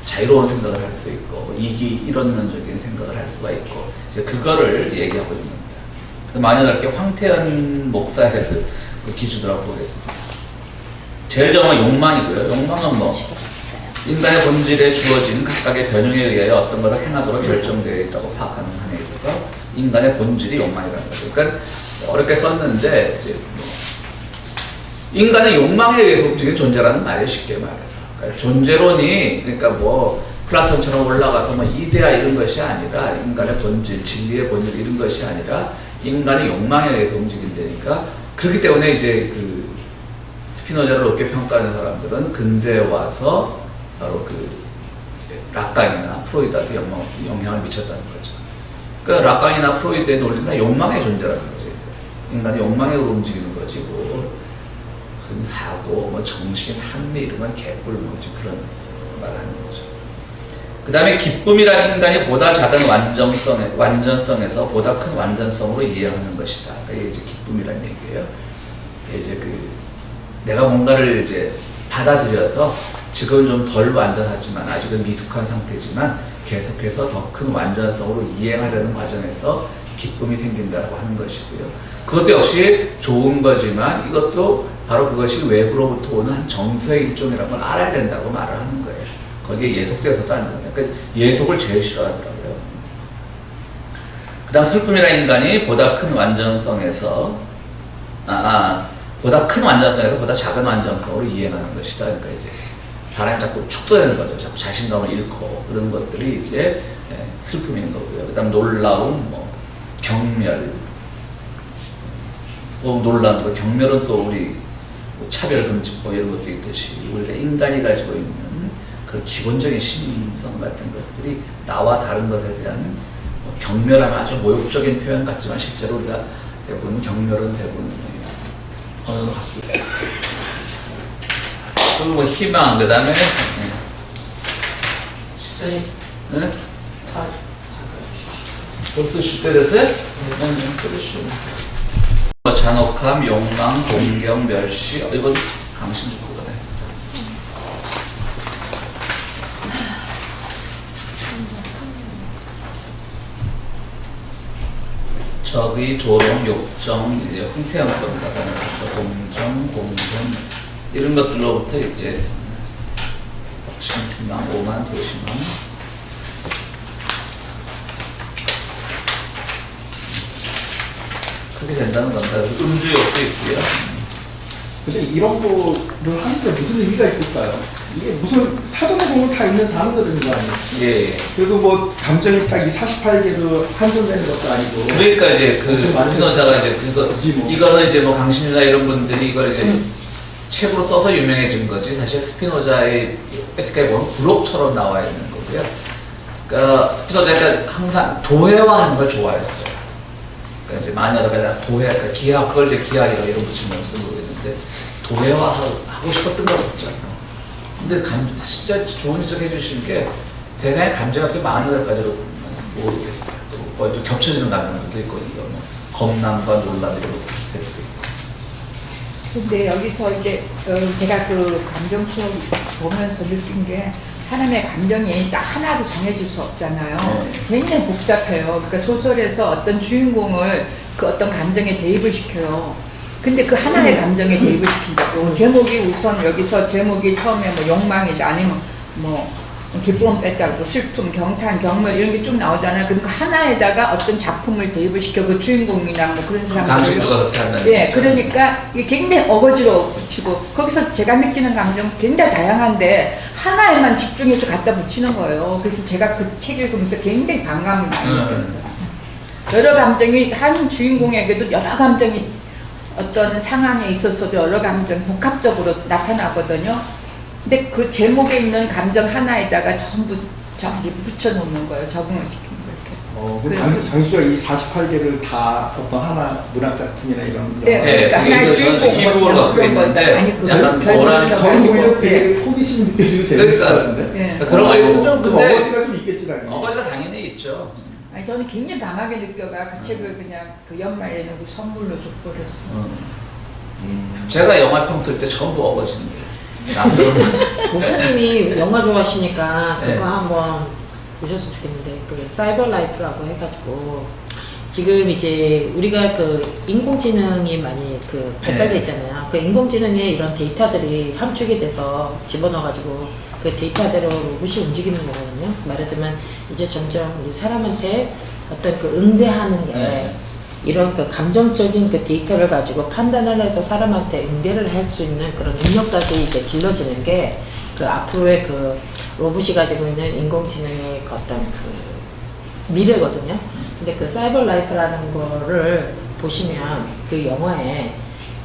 B: 자유로운 생각을 할 수 있고 이기이론론적인 생각을 할 수가 있고, 이제 그거를 얘기하고 있는 겁니다. 많이 넓게 황태현 목사의 그 기준으로 보겠습니다. 제일 정은 욕망이고요. 욕망은 뭐 인간의 본질에 주어진 각각의 변형에 의하여 어떤 것을 행하도록 결정되어 있다고 파악하는 한에 있어서 인간의 본질이 욕망이라는 거죠. 그러니까 어렵게 썼는데 이제 뭐 인간의 욕망에 의해서 움직이는 존재라는 말이에요. 쉽게 말해서. 그러니까 존재론이 그러니까 뭐 플라톤처럼 올라가서 뭐 이데아 이런 것이 아니라 인간의 본질, 진리의 본질 이런 것이 아니라 인간의 욕망에 의해서 움직인다니까. 그렇기 때문에 이제 그 스피노자를 높게 평가하는 사람들은 근대에 와서 바로 그 이제 락강이나 프로이드한테 영향을 미쳤다는 거죠. 그러니까 락강이나 프로이드의 논리는 다 욕망의 존재라는 거죠. 인간의 욕망으로 움직이는 거지 뭐 무슨 사고, 뭐 정신, 한미 이런 건 개뿔 뭐지 그런 말을 하는 거죠. 그 다음에 기쁨이란 인간이 보다 작은 완전성에서 보다 큰 완전성으로 이해하는 것이다. 이게 이제 기쁨이란 얘기예요. 이제 그 내가 뭔가를 이제 받아들여서 지금은 좀 덜 완전하지만 아직은 미숙한 상태지만 계속해서 더 큰 완전성으로 이행하려는 과정에서 기쁨이 생긴다고 하는 것이고요. 그것도 역시 좋은 거지만 이것도 바로 그것이 외부로부터 오는 한 정서의 일종이라는 걸 알아야 된다고 말을 하는 거예요. 거기에 예속돼서도 안 된다. 그러니까 예속을 제일 싫어하더라고요. 그 다음 슬픔이라는 인간이 보다 큰 완전성에서 보다 큰 완전성에서 보다 작은 완전성으로 이행하는 것이다. 그러니까 이제 사람이 자꾸 축소되는 거죠. 자꾸 자신감을 잃고 그런 것들이 이제 슬픔인 거고요. 그 다음 놀라움, 뭐 경멸, 놀라운 거. 경멸은 또 우리 차별금지법 이런 것도 있듯이 우리가 인간이 가지고 있는 그 기본적인 심성 같은 것들이 나와 다른 것에 대한 경멸하면 아주 모욕적인 표현 같지만 실제로 우리가 대부분 경멸은 대부분 그리고 뭐 희망, 그 다음에
C: 시선이
B: 네?
C: 다
B: 벌써 10대 됐어요? 그렇죠. 잔혹함, 욕망, 공경, 멸시, 이건 강신주거네. 적의, 조롱, 욕정, 이제 황태현 겁니다. 공정, 공정 이런 것들로부터 이제 신망, 오만, 도시망. 그렇게 된다는 겁니다. 음주욕도 있고요.
D: 근데 이런 거를 하는데 무슨 의미가 있을까요? 이게 무슨 사전에 보면 다 있는 단어들인 거 아니에요?
B: 예.
D: 그리고 뭐 감정이 딱 이 48개로 한정되는 것도 아니고.
B: 그러니까 이제 그 스피노자가 이제 이거는 이제 뭐 강신주나 이런 분들이 이걸 이제 책으로 써서 유명해진 거지. 사실 스피노자의 에티카에 보면 부록처럼 나와 있는 거고요. 그러니까 스피노자가 항상 도회화하는 걸 좋아했어요. 그러니까 이제 마녀가 도회, 그러니까 기하, 그걸 이제 기하리가 이런 붙인 건지도 모르겠는데 도회화하고 싶었던 것 같죠. 근데 진짜 좋은 지적 해주신 게 세상에 감정이 어떻게 48가지로 모르겠어요. 또 겹쳐지는 감정들도 있거든요. 뭐 겁남과 놀람 이런 것도 있고.
A: 근데 여기서 이제 제가 그 감정 수업 보면서 느낀 게 사람의 감정이 딱 하나도 정해질 수 없잖아요. 굉장히 복잡해요. 그러니까 소설에서 어떤 주인공을 그 어떤 감정에 대입을 시켜요. 근데 그 하나의 감정에 대입을 시킨다고. 제목이 우선 여기서 제목이 처음에 뭐 욕망이다 아니면 뭐 기쁨 뺐다고 슬픔, 경탄, 경멸 이런 게 쭉 나오잖아요. 그럼 그 하나에다가 어떤 작품을 대입을 시켜 그 주인공이나 뭐 그런 사람들.
B: 강신주가 그렇게 한다는
A: 예,
B: 거죠.
A: 그러니까 이게 굉장히 어거지로 붙이고 거기서 제가 느끼는 감정 굉장히 다양한데 하나에만 집중해서 갖다 붙이는 거예요. 그래서 제가 그 책 읽으면서 굉장히 반감을 많이 느꼈어요. 여러 감정이 한 주인공에게도 여러 감정이 어떤 상황에 있어서도 여러 감정 복합적으로 나타나거든요. 근데 그 제목에 있는 감정 하나에다가 전부 저기 붙여놓는 거예요. 적응을 시키는 거 이렇게.
D: 그럼 장시주가 이 48개를 다 어떤 하나 문학작품이나 이런
A: 네, 그러니까 하나의 주인공
B: 이름을 갖고
A: 그런 거
B: 있는데
A: 아니 그
B: 약간
D: 저는 오히려 되게 호기심이 느껴지고 재밌을 것 같은데.
A: 네.
B: 그런 거 아니고
D: 좀
B: 근데
D: 어거지가 좀 있겠지 당연히.
B: 어거지가 당연히 있죠.
A: 아니 저는 굉장히 강하게 느껴가 그 책을 그냥 그 연말에는 그 선물로 줘버렸어.
B: 제가 영화 평 쓸 때 전부 어거지입니다.
E: 목사님이 영화 좋아하시니까
B: 네.
E: 그거 한번 보셨으면 좋겠는데 그 사이버 라이프라고 해가지고 지금 이제 우리가 그 인공지능이 많이 그 발달돼 있잖아요. 그 인공지능에 이런 데이터들이 함축이 돼서 집어넣어가지고 그 데이터대로 로봇이 움직이는 거거든요. 말하자면 이제 점점 우리 사람한테 어떤 그 응대하는 게
B: 네.
E: 이런 그 감정적인 그 데이터를 가지고 판단을 해서 사람한테 응대를 할 수 있는 그런 능력까지 이제 길러지는 게 그 앞으로의 그 로봇이 가지고 있는 인공지능의 그 어떤 그 미래거든요. 근데 그 사이버 라이프라는 거를 보시면 그 영화에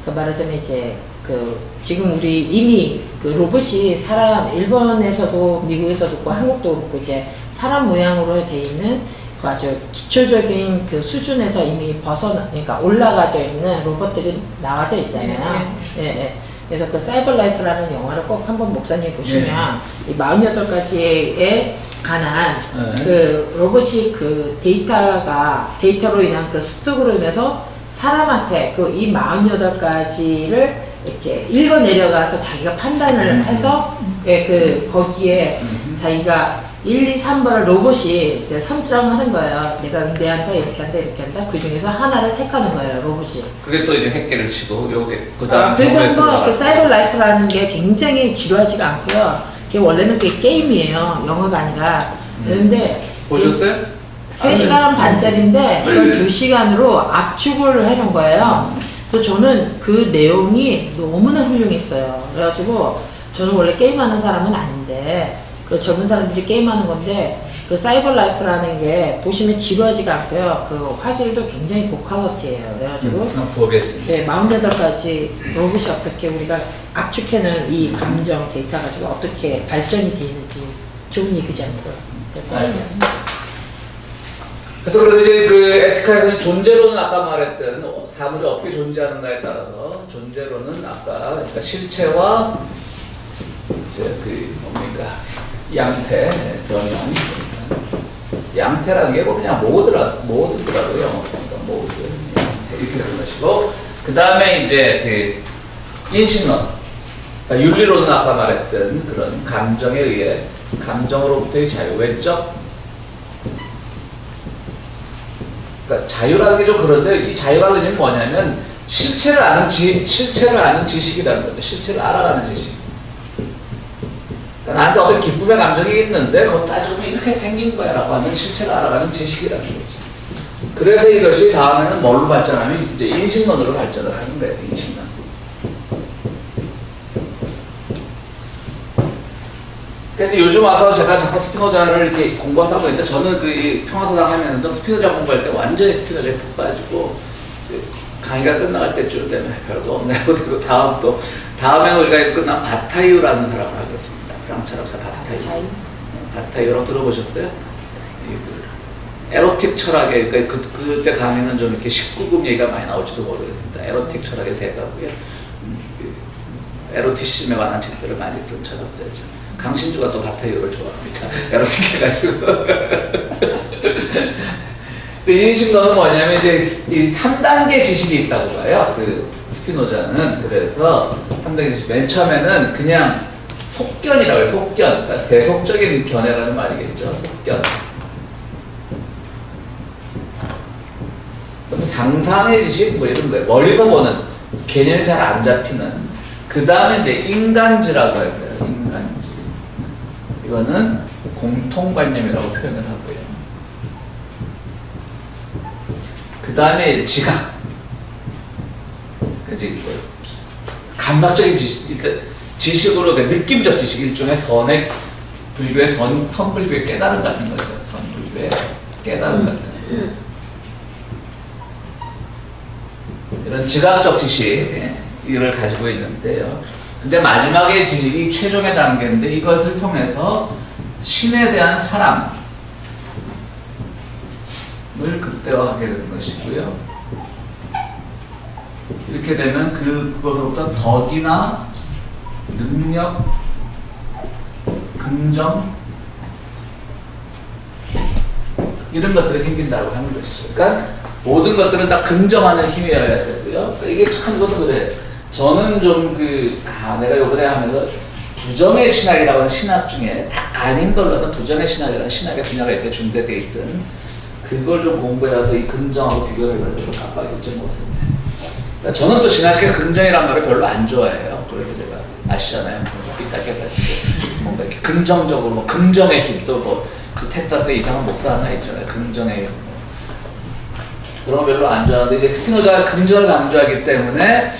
E: 그 말하자면 이제 그 지금 우리 이미 그 로봇이 사람 일본에서도 미국에서도 그렇고 한국도 그렇고 이제 사람 모양으로 돼 있는 그 아주 기초적인 그 수준에서 이미 그러니까 올라가져 있는 로봇들이 나와져 있잖아요. 예, 예. 그래서 그 사이버 라이프라는 영화를 꼭 한번 목사님 보시면 이 48가지에 관한 그 로봇이 그 데이터로 인한 그 습득으로 인해서 사람한테 그 이 48가지를 이렇게 읽어 내려가서 자기가 판단을 해서 예, 그 거기에 자기가 1, 2, 3번을 로봇이 이제 선정하는 거예요. 내가 응대한다, 이렇게 한다, 이렇게 한다. 그 중에서 하나를 택하는 거예요, 로봇이.
B: 그게 또 이제 새끼를 치고 요게 그다음
E: 그래서 그 사이버 라이프라는 게 굉장히 지루하지가 않고요. 그게 원래는 그게 게임이에요. 영화가 아니라. 그런데
B: 보셨어요?
E: 3시간 반짜리인데 그걸 2시간으로 압축을 해놓은 거예요. 그래서 저는 그 내용이 너무나 훌륭했어요. 그래가지고 저는 원래 게임하는 사람은 아닌데 그 젊은 사람들이 게임하는 건데 그 사이버 라이프라는 게 보시면 지루하지가 않고요. 그 화질도 굉장히 고퀄리티예요. 그래가지고
B: 한번 보겠습니다.
E: 네, 48가지 로봇이 어떻게 우리가 압축해놓은 이 감정 데이터 가지고 어떻게 발전이 되어 있는지 좋은 얘기지 않고요.
B: 그래서 이제 그 에티카에서는 존재론은 아까 말했던 사물이 어떻게 존재하는가에 따라서 존재론은 아까 그러니까 실체와 이제 그 뭡니까 양태, 변형, 양태라는 게 뭐 그냥 모드더라고요. 그러니까 모드, 양태 이렇게 되는 것이고 그 다음에 이제 그 인식론, 그러니까 윤리론은 아까 말했던 그런 감정에 의해 감정으로부터의 자유, 외적. 그러니까 자유라는 게 좀 그런데 이 자유라는 의미는 뭐냐면 실체를 아는 지식이라는 거죠. 실체를 알아가는 지식. 그러니까 나한테 어떤 기쁨의 감정이 있는데 그거 따지면 이렇게 생긴 거야 라고 하는 실체를 알아가는 지식이라는 거지. 그래서 이것이 다음에는 뭘로 발전하면 이제 인식론으로 발전을 하는 거예요. 인식론. 그래서 요즘 와서 제가 자꾸 스피노자를 이렇게 공부하다 보니까 저는 그 평화서당 하면서 스피노자 공부할 때 완전히 스피노자에 푹 빠지고 강의가 끝나갈 때쯤 되면 별거 없네 하고 다음에 우리가 끝나면 바타이유라는 사람을 하겠습니다. 프랑스 철학자 바타이유. 바타이유라고 들어보셨어요? 에로틱 철학의 그러니까 그때 강의는 좀 이렇게 19금 얘기가 많이 나올지도 모르겠습니다. 에로틱 철학의 대가고요. 에로티심에 관한 책들을 많이 쓴 철학자죠. 강신주가 또 바타이유를 좋아합니다. 에로틱 해가지고. 인식론은 뭐냐면 이제 이 3단계 지식이 있다고 봐요. 그 스피노자는. 그래서 상당히 맨 처음에는 그냥 속견이라고 해요. 속견. 그러니까 세속적인 견해라는 말이겠죠. 속견. 상상의 지식 뭐 이런 거예요. 멀리서 보는 개념이 잘 안 잡히는. 그 다음에 이제 인간지라고 해서요. 인간지. 이거는 공통관념이라고 표현을 하고요. 그 다음에 지각. 이제 감각적인 지식으로 느낌적 지식, 일종의 선의 불교의 선불교의 깨달음 같은 거죠. 선불교의 깨달음 같은. 이런 지각적 지식을 가지고 있는데요. 근데 마지막에 지식이 최종의 단계인데 이것을 통해서 신에 대한 사랑을 극대화하게 되는 것이고요. 이렇게 되면 그것으로부터 덕이나 능력, 긍정 이런 것들이 생긴다고 하는 것이죠. 그러니까 모든 것들은 다 긍정하는 힘이어야 되고요. 그러니까 이게 참 이것도 그래. 저는 좀 내가 요번에 하면서 부정의 신학이라고 하는 신학 중에 다 아닌 걸로는 부정의 신학이라는 신학의 분야가 이렇게 중대되어 있든 그걸 좀 공부해서 이 긍정하고 비교를 해서 좀 깜빡이지 못했네. 그러니까 저는 또 지나치게 긍정이란 말을 별로 안 좋아해요. 그래서 제가 아시잖아요. 삐딱해가지고 뭔가 이렇게 긍정적으로 뭐 긍정의 힘 또 뭐 그 텍사스에 이상한 목사 하나 있잖아요. 긍정의 힘. 그런 거 별로 안 좋아하는데 이제 스피노자가 긍정을 강조하기 때문에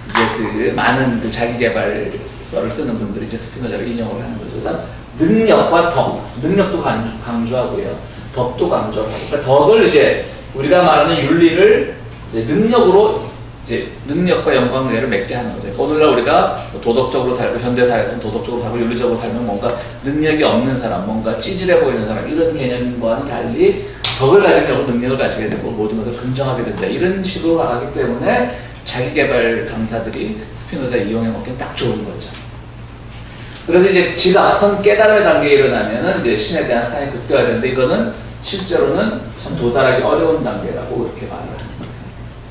B: 이제 그 많은 자기 개발서를 쓰는 분들이 이제 스피노자를 인용을 하는 거죠. 그다음 능력과 덕, 능력도 강조하고요, 덕도 강조하고. 그러니까 덕을 이제 우리가 말하는 윤리를 이제 능력으로 이제 능력과 연관관계를 맺게 하는 거죠. 오늘날 우리가 도덕적으로 살고 현대사회에서는 도덕적으로 살고 윤리적으로 살면 뭔가 능력이 없는 사람, 뭔가 찌질해 보이는 사람 이런 개념과는 달리 덕을 가진 경우 능력을 가지게 되고 모든 것을 긍정하게 된다. 이런 식으로 나가기 때문에 자기개발 강사들이 스피노자 이용해 먹기는 딱 좋은 거죠. 그래서 이제 지각, 선 깨달음의 단계에 일어나면은 이제 신에 대한 사랑이 극대화되는데 이거는 실제로는 참 도달하기 어려운 단계라고 이렇게 말을 하는 거예요.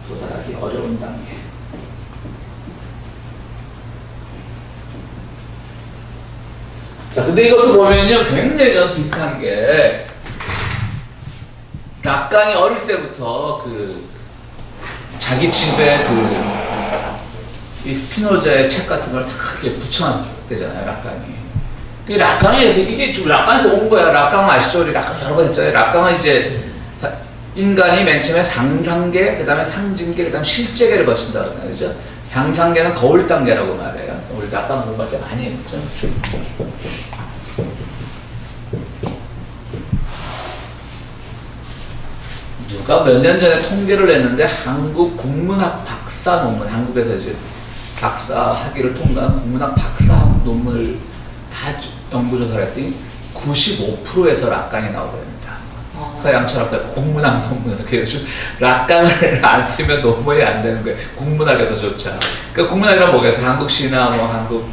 B: 도달하기 어려운 단계. 자, 근데 이것도 보면요, 굉장히 전 비슷한 게, 락강이 어릴 때부터 자기 집에 이 스피노자의 책 같은 걸 다 이렇게 붙여놨대잖아요, 락강이. 이게 좀 락강에서 온 거야. 락강 아시죠? 우리 락강 여러 번 했잖아요. 락강은 이제 인간이 맨 처음에 상상계, 그 다음에 상징계, 그 다음에 실제계를 거친다고 하잖아요. 그죠? 상상계는 거울 단계라고 말해요. 그래서 우리 락강 공부할 때 많이 했죠. 누가 몇 년 전에 통계를 냈는데 한국 국문학 박사 논문, 한국에서 이제 박사 학위를 통과한 국문학 박사 논문을 다 연구조사를 했더니 95%에서 락강이 나오더랍니다. 서양 철학자 국문학 논문에서 그래서 락강을 안 쓰면 논문이 안 되는 거예요. 국문학에서조차. 그러니까 국문학이란 뭐겠어요? 한국 시나 한국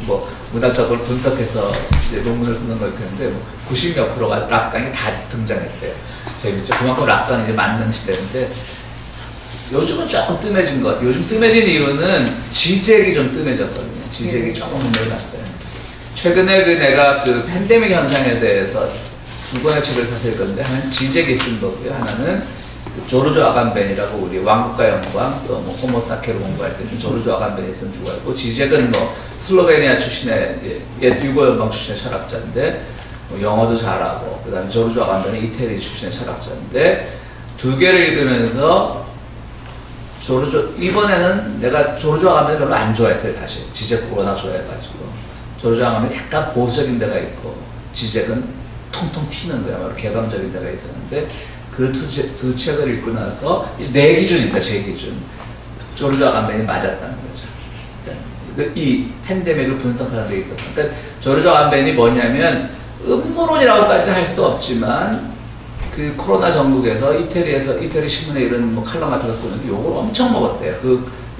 B: 문학적으로 분석해서 이제 논문을 쓰는 걸 텐데 90몇 프로가 락강이 다 등장했대요. 재밌죠? 그만큼 락강이 이제 맞는 시대인데 요즘은 조금 뜸해진 것 같아요. 요즘 뜸해진 이유는 지적이 좀 뜸해졌거든요. 지적이 조금 늘어났어요. 최근에 내가 팬데믹 현상에 대해서 두 권의 책을 사서 읽었는데 하나는 지적이 쓴 거고요. 하나는 조르주 아간벤이라고 우리 왕국과 영광 또 호모사케를 공부할 때 조르주 아간벤이 쓴 두 권이고, 지적은 슬로베니아 출신의 옛 유고 연방 출신의 철학자인데 영어도 잘하고, 그 다음에 조르주 아간벤은 이태리 출신의 철학자인데 두 개를 읽으면서 이번에는 내가 조르주 아간벤을 별로 안 좋아했어요. 사실 지적을 워낙 좋아해가지고 조르주 아간벤은 약간 보수적인 데가 있고 지적은 통통 튀는 거야. 개방적인 데가 있었는데 그 두 책을 읽고 나서 내 기준입니다. 제 기준. 조르주 아간벤이 맞았다는 거죠. 그러니까 이 팬데믹을 분석하는 데 있어서. 그러니까 조르주 아간벤이 뭐냐면 음모론이라고까지 할 수 없지만 코로나 전국에서 이태리 신문에 이런 칼럼 같은 거 쓰는데 욕을 엄청 먹었대요.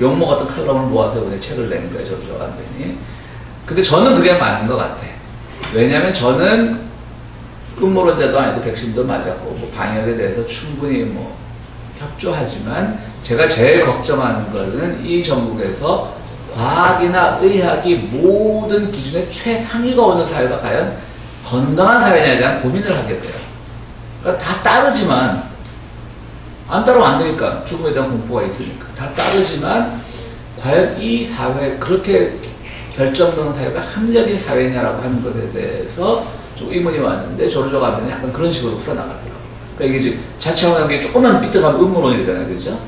B: 욕 먹었던 칼럼을 모아서 이번에 책을 낸 거예요. 조르주 아간벤이. 근데 저는 그게 맞는 것 같아. 왜냐면 저는 음모론자도 아니고 백신도 맞았고 방역에 대해서 충분히 협조하지만 제가 제일 걱정하는 거는 이 전국에서 과학이나 의학이 모든 기준의 최상위가 오는 사회가 과연 건강한 사회냐에 대한 고민을 하게 돼요. 그러니까 다 따르지만 안 따르면 안 되니까 죽음에 대한 공포가 있으니까 다 따르지만 과연 이 사회 그렇게 결정되는 사회가 합리적인 사회냐라고 하는 것에 대해서 좀 의문이 왔는데 저를 가면 약간 그런 식으로 풀어나가더라고요. 그러니까 이게 이제 자칫하면 게 조금만 삐뚤하면 음모론이 되잖아요, 그죠?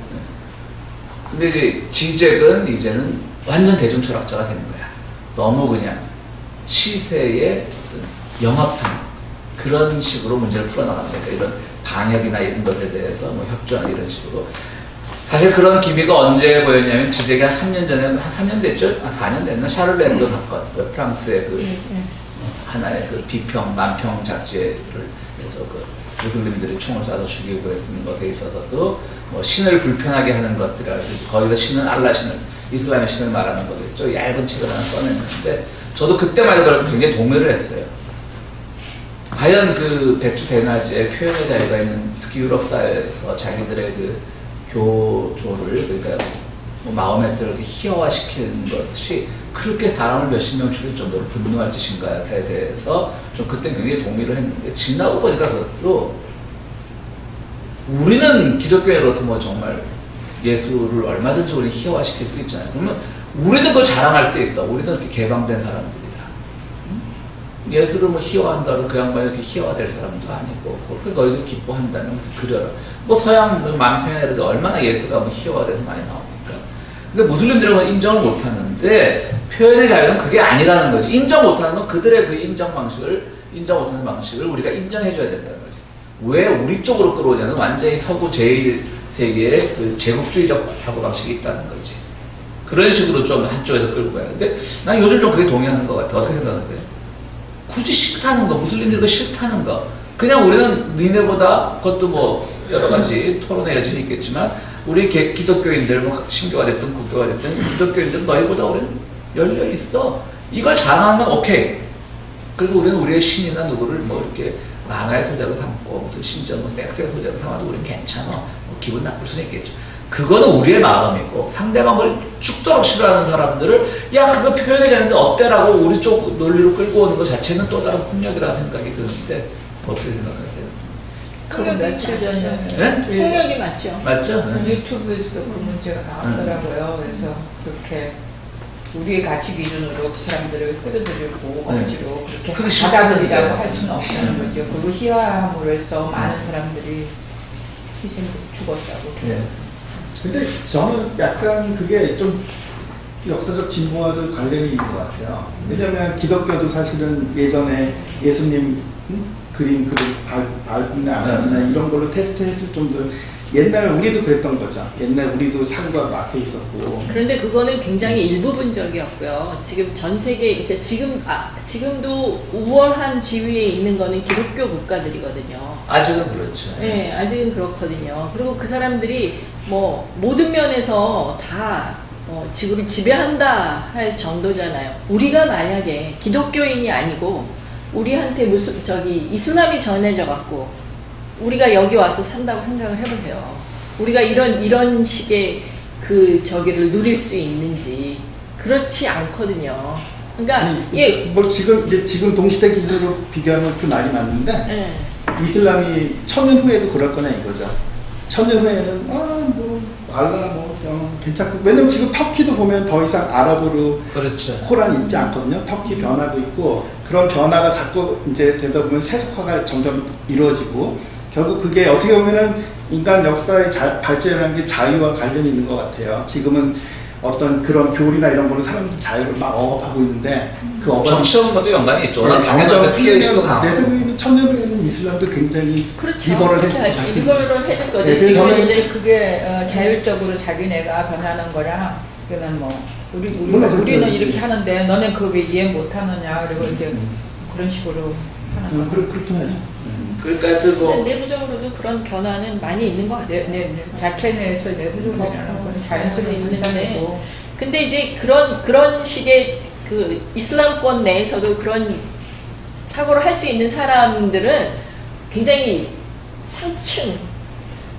B: 근데 이제 지잭은 이제는 완전 대중 철학자가 되는 거야. 너무 그냥 시세에 영합한 그런 식으로 문제를 풀어나가는 거니까 이런 방역이나 이런 것에 대해서 뭐 협조나 이런 식으로. 사실 그런 기미가 언제 보였냐면 지잭이 한 3년 전에, 한 3년 됐죠? 4년 됐나? 샤를레 heb도 사건, 프랑스의 그 하나의 그 비평, 만평 잡지를 해서 그 무슬림들이 총을 쏴서 죽이고 그랬던 것에 있어서도 뭐 신을 불편하게 하는 것들이라 거기서 신은 알라 신을, 이슬람의 신을 말하는 거겠죠. 얇은 책을 하나 써냈는데 저도 그때만 해도 굉장히 동의를 했어요. 과연 그 백주 대낮에 표현의 자유가 있는 특히 유럽 사회에서 자기들의 그 교조를 그러니까 뭐 마음에들을 희화화시키는 것이 그렇게 사람을 몇십 명 죽일 정도로 분노할 짓인가에 대해서 좀 그때 굉장히 동의를 했는데 지나고 보니까 그것도 우리는 기독교인으로서 뭐 정말 예수를 얼마든지 우리 희화화시킬 수 있잖아요. 그러면 우리는 그걸 자랑할 수 있어. 우리는 이렇게 개방된 사람들이다. 예수를 뭐 희화한다고 그 양반이 이렇게 희화될 사람도 아니고 그렇게 너희들 기뻐한다면 그려라. 뭐 서양 만평에도 얼마나 예수가 뭐 희화돼서 많이 나오니까. 근데 무슬림들은 인정을 못하는데 표현의 자유는 그게 아니라는 거지. 인정 못하는 건 그들의 그 인정 못하는 방식을 우리가 인정해줘야 된다는 거지. 왜 우리 쪽으로 끌어오냐면 완전히 서구 제1세계의 그 제국주의적 사고방식이 있다는 거지. 그런 식으로 좀 한쪽에서 끌고 가요. 근데 난 요즘 좀 그게 동의하는 것 같아. 어떻게 생각하세요? 굳이 싫다는 거, 무슬림들 그 싫다는 거. 그냥 우리는 니네보다 그것도 뭐 여러 가지 토론의 여지는 있겠지만 우리 기독교인들 뭐 신교가 됐든 국교가 됐든 기독교인들 너희보다 우리는 열려 있어. 이걸 자랑하는 건 오케이. 그래서 우리는 우리의 신이나 누구를 뭐 이렇게 만화의 소재로 삼고 무슨 심지어 뭐 섹스의 소재로 삼아도 우리는 괜찮아. 뭐 기분 나쁠 수는 있겠죠. 그거는 우리의 마음이고 상대방을 죽도록 싫어하는 사람들을 야 그거 표현이 되는데 어때라고 우리 쪽 논리로 끌고 오는 것 자체는 또 다른 폭력이라는 생각이 드는데 어떻게 생각하세요?
A: 그 며칠 전에
B: 네?
F: 폭력이 맞죠.
B: 맞죠? 네.
A: 유튜브에서도 그 문제가 나왔더라고요. 그래서 그렇게 우리의 가치 기준으로 그 사람들을 끌어들이고 억지로 그렇게
B: 그게 싫다는데.
A: 받아들이라고 할 수는 없다는 거죠. 그리고 희화함으로 해서 많은 사람들이 죽었다고.
B: 네.
D: 근데 저는 약간 그게 좀 역사적 진보와도 관련이 있는 것 같아요. 왜냐면 기독교도 사실은 예전에 예수님 그림 밟나 안 밟나 이런 걸로 테스트했을 정도로 옛날 우리도 그랬던 거죠. 옛날 우리도 사고가 막혀 있었고.
F: 그런데 그거는 굉장히 일부분적이었고요. 지금 전 세계, 그러니까 지금도 우월한 지위에 있는 거는 기독교 국가들이거든요.
B: 아직은 그렇죠.
F: 네, 아직은 그렇거든요. 그리고 그 사람들이 뭐 모든 면에서 다 지구를 지배한다 할 정도잖아요. 우리가 만약에 기독교인이 아니고 우리한테 무슨 이슬람이 전해져 갖고 우리가 여기 와서 산다고 생각을 해보세요. 우리가 이런 식의 저기를 누릴 수 있는지 그렇지 않거든요. 그러니까
D: 뭐 지금 동시대 기준으로 비교하면 그 말이 맞는데
F: 네.
D: 이슬람이 1000년 후에도 그럴 거냐 이거죠. 1000년 후에는 뭐 알라 뭐 괜찮고 왜냐면 지금 터키도 보면 더 이상 아랍어로
B: 그렇죠.
D: 코란이 있지 않거든요. 터키 변화도 있고 그런 변화가 자꾸 이제 되다 보면 세속화가 점점 이루어지고 결국 그게 어떻게 보면은 인간 역사의 발전이라는 게 자유와 관련이 있는 것 같아요. 지금은 어떤 그런 교리나 이런 거로 사람들 자유를 막 억압하고 있는데 그
B: 정치적인 것도 연관이 있죠. 당연한 피해의식도 강하고.
D: 내 생각에는 1000년 후에는 이슬람도 굉장히
F: 그렇죠.
D: 리버럴해질
F: 리버럴 해줄 거죠.
D: 네,
F: 지금
D: 저는
F: 이제
A: 그게 자율적으로 자기네가 변하는 거랑 그는 뭐
D: 물론 그렇죠.
A: 우리는 이렇게 하는데 너는 그걸 왜 이해 못하느냐 그리고 이제 그런 식으로 하는 거.
D: 그렇게 하죠.
B: 그러니까 뭐
F: 내부적으로도 그런 변화는 많이 있는 것 같아요.
A: 자체 내에서 내부적으로 하는 건 자연스러운 현상이고.
F: 근데 이제 그런 식의 그 이슬람권 내에서도 그런 사고를 할 수 있는 사람들은 굉장히 상층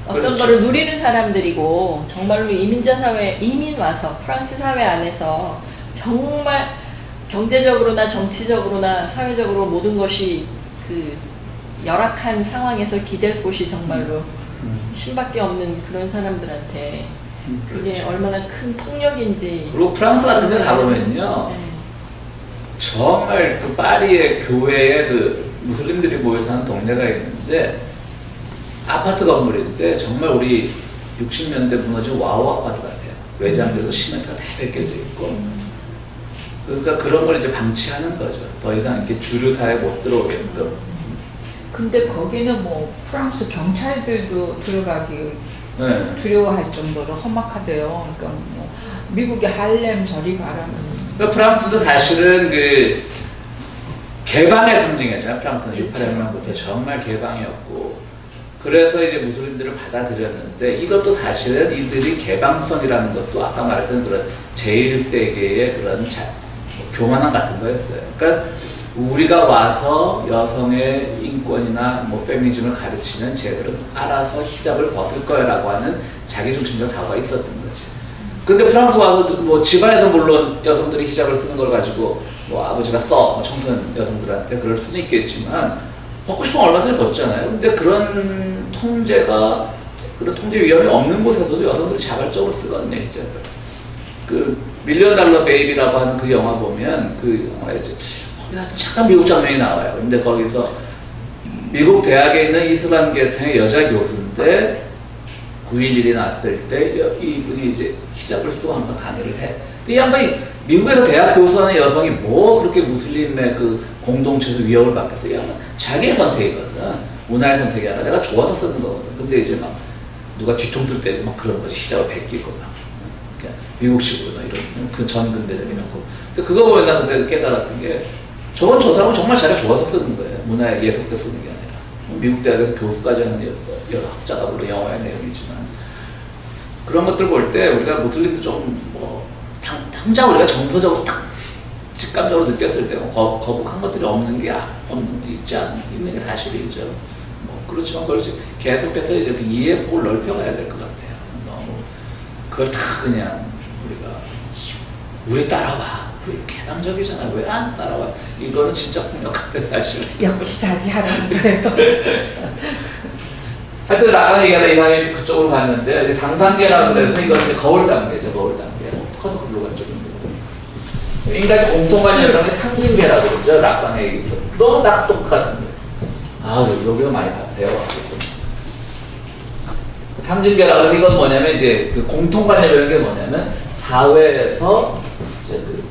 F: 어떤
B: 그렇죠.
F: 거를 누리는 사람들이고 정말로 이민자 사회, 이민 와서 프랑스 사회 안에서 정말 경제적으로나 정치적으로나 사회적으로 모든 것이 그 열악한 상황에서 기댈 곳이 정말로 신밖에 없는 그런 사람들한테 그게
B: 그렇죠.
F: 얼마나 큰 폭력인지.
B: 그리고 프랑스 같은 데 가보면요.
F: 네.
B: 정말 그 파리의 교회에 그 무슬림들이 모여 사는 동네가 있는데 아파트 건물인데 정말 우리 60년대 무너진 와우 아파트 같아요. 외장재도 시멘트가 다 벗겨져 있고 그러니까 그런 걸 이제 방치하는 거죠. 더 이상 이렇게 주류 사회에 못 들어오게끔.
A: 근데 거기는 뭐 프랑스 경찰들도 들어가기
B: 네.
A: 두려워할 정도로 험악하대요. 그러니까 뭐 미국의 할렘 저리 가라는.
B: 그러니까 프랑스도 사실은 그 개방의 상징이었잖아요. 프랑스는 68혁명부터 정말 개방이었고 그래서 이제 무슬림들을 받아들였는데 이것도 사실은 이들이 개방성이라는 것도 아까 말했던 그런 제1세계의 그런 교만함 같은 거였어요. 그러니까 우리가 와서 여성의 인권이나 뭐 페미니즘을 가르치면 쟤들은 알아서 히잡을 벗을 거라고 하는 자기중심적 사고가 있었던 거지. 근데 프랑스 와서 뭐 집안에서 물론 여성들이 히잡을 쓰는 걸 가지고 뭐 아버지가 뭐 청소년 여성들한테 그럴 수는 있겠지만 벗고 싶으면 얼마든지 벗잖아요. 근데 그런 통제 위험이 없는 곳에서도 여성들이 자발적으로 쓰거든요, 히잡을. 그 밀리언 달러 베이비라고 하는 그 영화 보면 그 영화에 이제 거기서 잠깐 미국 장면이 나와요. 근데 거기서 미국 대학에 있는 이슬람 계통의 여자 교수인데 9.11이 났을 때 이분이 이제 히잡을 쓰고 항상 강의를 해. 근데 이 양반이 미국에서 대학 교수하는 여성이 뭐 그렇게 무슬림의 그 공동체에서 위협을 받겠어요? 이 양반 자기의 선택이거든. 문화의 선택이 아니라 내가 좋아서 쓰는 거거든. 근데 이제 막 누가 뒤통수를 때리고 막 그런 거지. 히잡을 베끼고 막. 미국식으로 이런 그 전근대적인 거. 근데 그거 보면 난 그때 깨달았던 게 저 사람은 정말 자기가 좋아서 쓰는 거예요. 문화에 예속돼 쓰는 게 아니라. 미국 대학에서 교수까지 하는 여러 학자가 물론 영어의 내용이지만 그런 것들 볼 때 우리가 무슬림도 좀 뭐 당장 우리가 정서적으로 딱 직감적으로 느꼈을 때 거북한 것들이 없는 게 있는 게 사실이죠. 뭐 그렇지만 그걸 계속해서 이제 그 이해 폭을 넓혀가야 될 것 같아요. 너무 그걸 다 그냥 우리 따라와. 우리 개방적이잖아. 왜 안 따라와? 이거는 진짜 폭력한데 사실.
A: 역지사지하라는 거예요.
B: 하여튼 아까 얘기하다 이 사람이 그쪽으로 갔는데 이제 상상계라고 그래서 이거는 이제 거울 단계죠. 거울 단계. 어떡하면 글로 간 적인데. 인간의 공통관념이라는 게 상징계라고 그러죠. 락강의 얘기에서. 너무 딱 똑같은 거예요. 아, 여기서 많이 배워가지고. 상징계라고 해서 이건 뭐냐면 이제 그 공통관념이라는 게 뭐냐면 사회에서 이제 그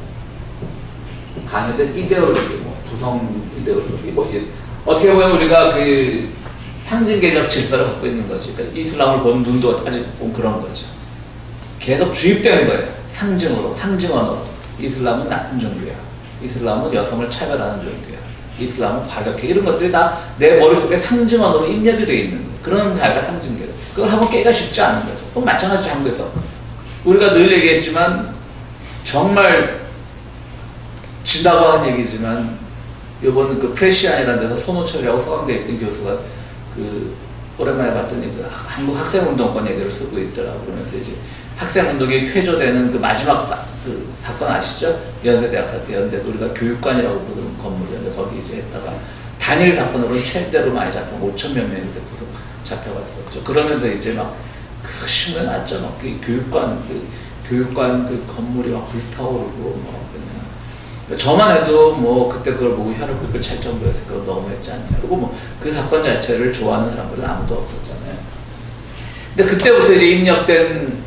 B: 강요된 이데올로기, 뭐 부성 이데올로기, 뭐 어떻게 보면 우리가 그 상징계적 질서를 갖고 있는 거지. 그러니까 이슬람을 본 눈도 아직 본 그런 거죠. 계속 주입되는 거예요. 상징으로, 상징 언어로. 이슬람은 나쁜 종교야. 이슬람은 여성을 차별하는 종교야. 이슬람은 과격해. 이런 것들이 다 내 머릿속에 상징 언어로 입력이 되어 있는 거예요. 그런 사회가 상징계. 그걸 한번 깨기가 쉽지 않은 거죠. 그건 마찬가지죠, 한국에서. 우리가 늘 얘기했지만 정말 진다고 한 얘기지만 이번 그 프레시안이라는 데서 손호철이라고 서강대에 있던 교수가 그 오랜만에 봤더니 그 한국 학생운동권 얘기를 쓰고 있더라고. 그러면서 이제 학생운동이 퇴조되는 그 마지막 그 사건 아시죠? 연세대학 사태 연대도 우리가 교육관이라고 부르는 건물이었는데 거기 이제 했다가 단일 사건으로는 최대로 많이 잡혀 5천 몇 명이 그때 구속 잡혀갔었죠. 그러면서 이제 막 그 신문 났죠. 막 그 교육관 그 건물이 막 불타오르고 뭐 그냥 저만 해도 뭐 그때 그걸 보고 혈압 끓을 찰 정도였을 거 너무했지 않냐. 그리고 뭐 그 사건 자체를 좋아하는 사람들은 아무도 없었잖아요. 근데 그때부터 이제 입력된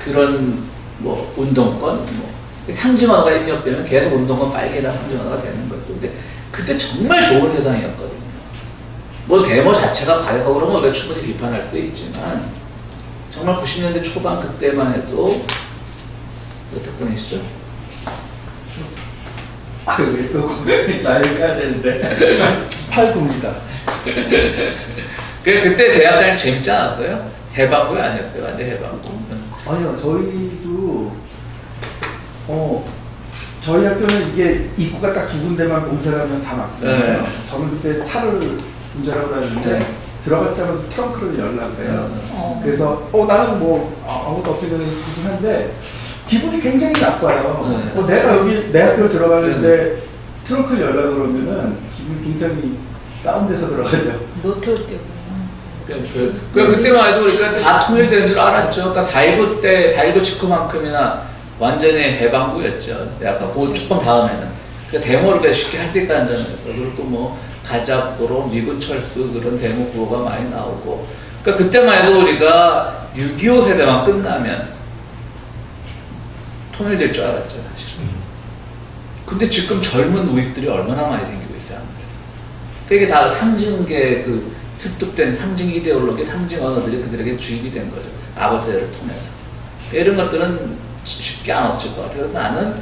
B: 그런 뭐 운동권, 뭐 상징 언어가 입력되면 계속 운동권 빨개라 상징 언어가 되는 거죠. 근데 그때 정말 좋은 세상이었거든요. 뭐 데모 자체가 과격하고 그러면 우리가 충분히 비판할 수 있지만 정말 90년대 초반 그때만 해도 몇 학번이시죠?
D: 왜 또 나이를 해야 되는데 89입니다.
B: 그때 대학 다닐 재밌지 않았어요? 해방부 아니었어요? 완전 해방부.
D: 아니요, 저희도 저희 학교는 이게 입구가 딱 두 군데만 공사를 하면 다 막잖아요.
B: 네.
D: 저는 그때 차를 운전하고 다녔는데
B: 네.
D: 들어갔자마자 트렁크를 열라 그래요.
A: 어.
D: 그래서 나는 뭐 아무것도 없으니까 그렇긴 한데 기분이 굉장히 나빠요.
B: 네.
D: 내가 여기 내 학교 들어가는데 트렁크를 열라 그러면은 기분이 굉장히 다운돼서 들어가죠.
A: 노트 때문에.
B: 그때만 해도 우리가 다 통일되는 줄 알았죠. 그러니까 4.19 때, 4.19 직후만큼이나 완전히 해방구였죠. 약간 그 조금 다음에는. 그러니까 데모를 그냥 쉽게 할 수 있다는 점에서. 그리고 뭐, 가자포로, 미군 철수, 그런 데모 구호가 많이 나오고. 그러니까 그때만 해도 우리가 6.25 세대만 끝나면 통일될 줄 알았죠, 사실은. 근데 지금 젊은 우익들이 얼마나 많이 생기고 있어요, 그래서. 이게 다 상징계 습득된 상징 이데올로기, 상징 언어들이 그들에게 주입이 된 거죠. 아버지를 통해서. 이런 것들은 쉽게 안 없을 것 같아요. 그래서 나는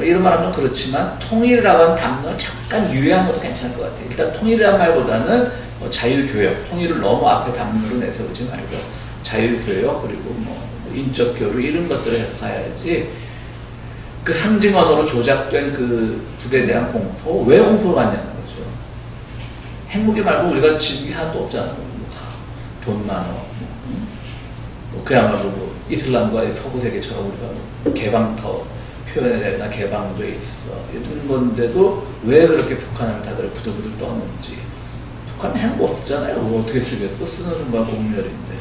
B: 이런 말하면 그렇지만 통일이라고 하는 단어를 잠깐 유예한 것도 괜찮을 것 같아요. 일단 통일이라는 말보다는 자유교역, 통일을 너무 앞에 담론으로 내세우지 말고 자유교역 그리고 인적 교류 이런 것들을 해서 가야지 그 상징 언어로 조작된 그 북에 대한 공포, 왜 공포가 왔냐는 거죠. 핵무기 말고 우리가 지는 게 하나도 없잖아요. 돈 많어. 그야말로 이슬람과 서구 세계처럼 우리가 개방터 표현에 대한 개방돼 있어. 이런 건데도 왜 그렇게 북한을 다들 부들부들 떠는지. 북한은 핵 없었잖아요. 뭐 어떻게 쓰겠어? 쓰는 순간 공멸인데.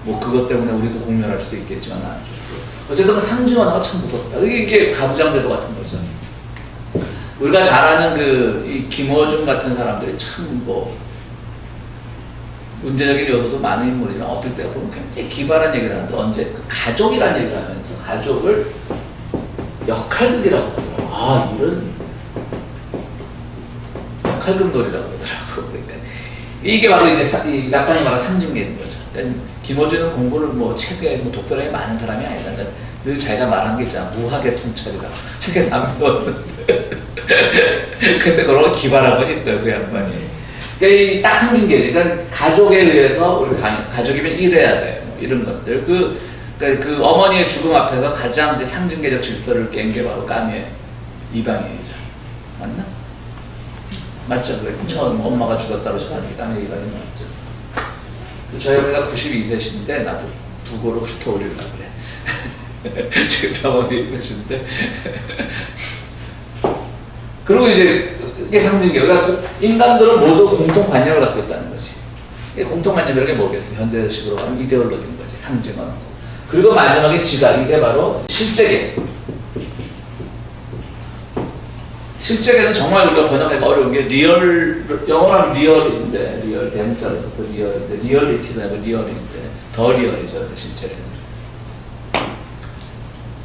B: 뭐 그것 때문에 우리도 공멸할 수 있겠지만 안 좋고. 어쨌든 그 상징 언어가 참 무섭다. 이게 가부장제도 같은 거죠. 우리가 잘 아는 이 김어준 같은 사람들이 참 문제적인 요소도 많은 인물이지만 어떨 때 보면 굉장히 기발한 얘기를 하는데 언제 그 가족이라는 얘기를 하면서 가족을 역할극이라고 하더라고요. 이런 역할극 놀이라고 하더라고요. 그러니까 이게 바로 이제 약간이 말하는 상징계인 거죠. 그러니까 김어준은 공부를 책에 독서량이 많은 사람이 아니다. 그러니까 늘 자기가 말하는 게 있잖아. 무학의 통찰이라고. 책에 남겼는데. 근데 그런 거 기발한 건 있어요, 그 양반이. 그러니까 딱 상징계지. 그러니까 가족에 의해서 우리 가족이면 이래야 돼. 이런 것들. 그러니까 그 어머니의 죽음 앞에서 가장 상징계적 질서를 깬 게 바로 까미의 이방인이죠. 맞나? 맞죠? 처음 엄마가 죽었다고 생각하는 게 까미의 이방인 맞죠? 저희 어머니가 92세신데 나도 부고로 그렇게 올리려고 그래. 지금 병원에 있으신데. 그리고 이제 이게 상징이에요. 그러니까 인간들은 모두 공통관념을 갖고 있다는 거지. 공통관념이라는 게 뭐겠어요? 현대식으로 하면 이데올로기인 거지. 상징하는 거. 그리고 마지막에 지각. 이게 바로 실제계. 실제계는 정말 우리가 번역하기 어려운 게 영어로 하면 리얼인데, 대문자로 써서 리얼인데, 리얼리티도 아니고 리얼인데, 더 리얼이죠. 실제계는.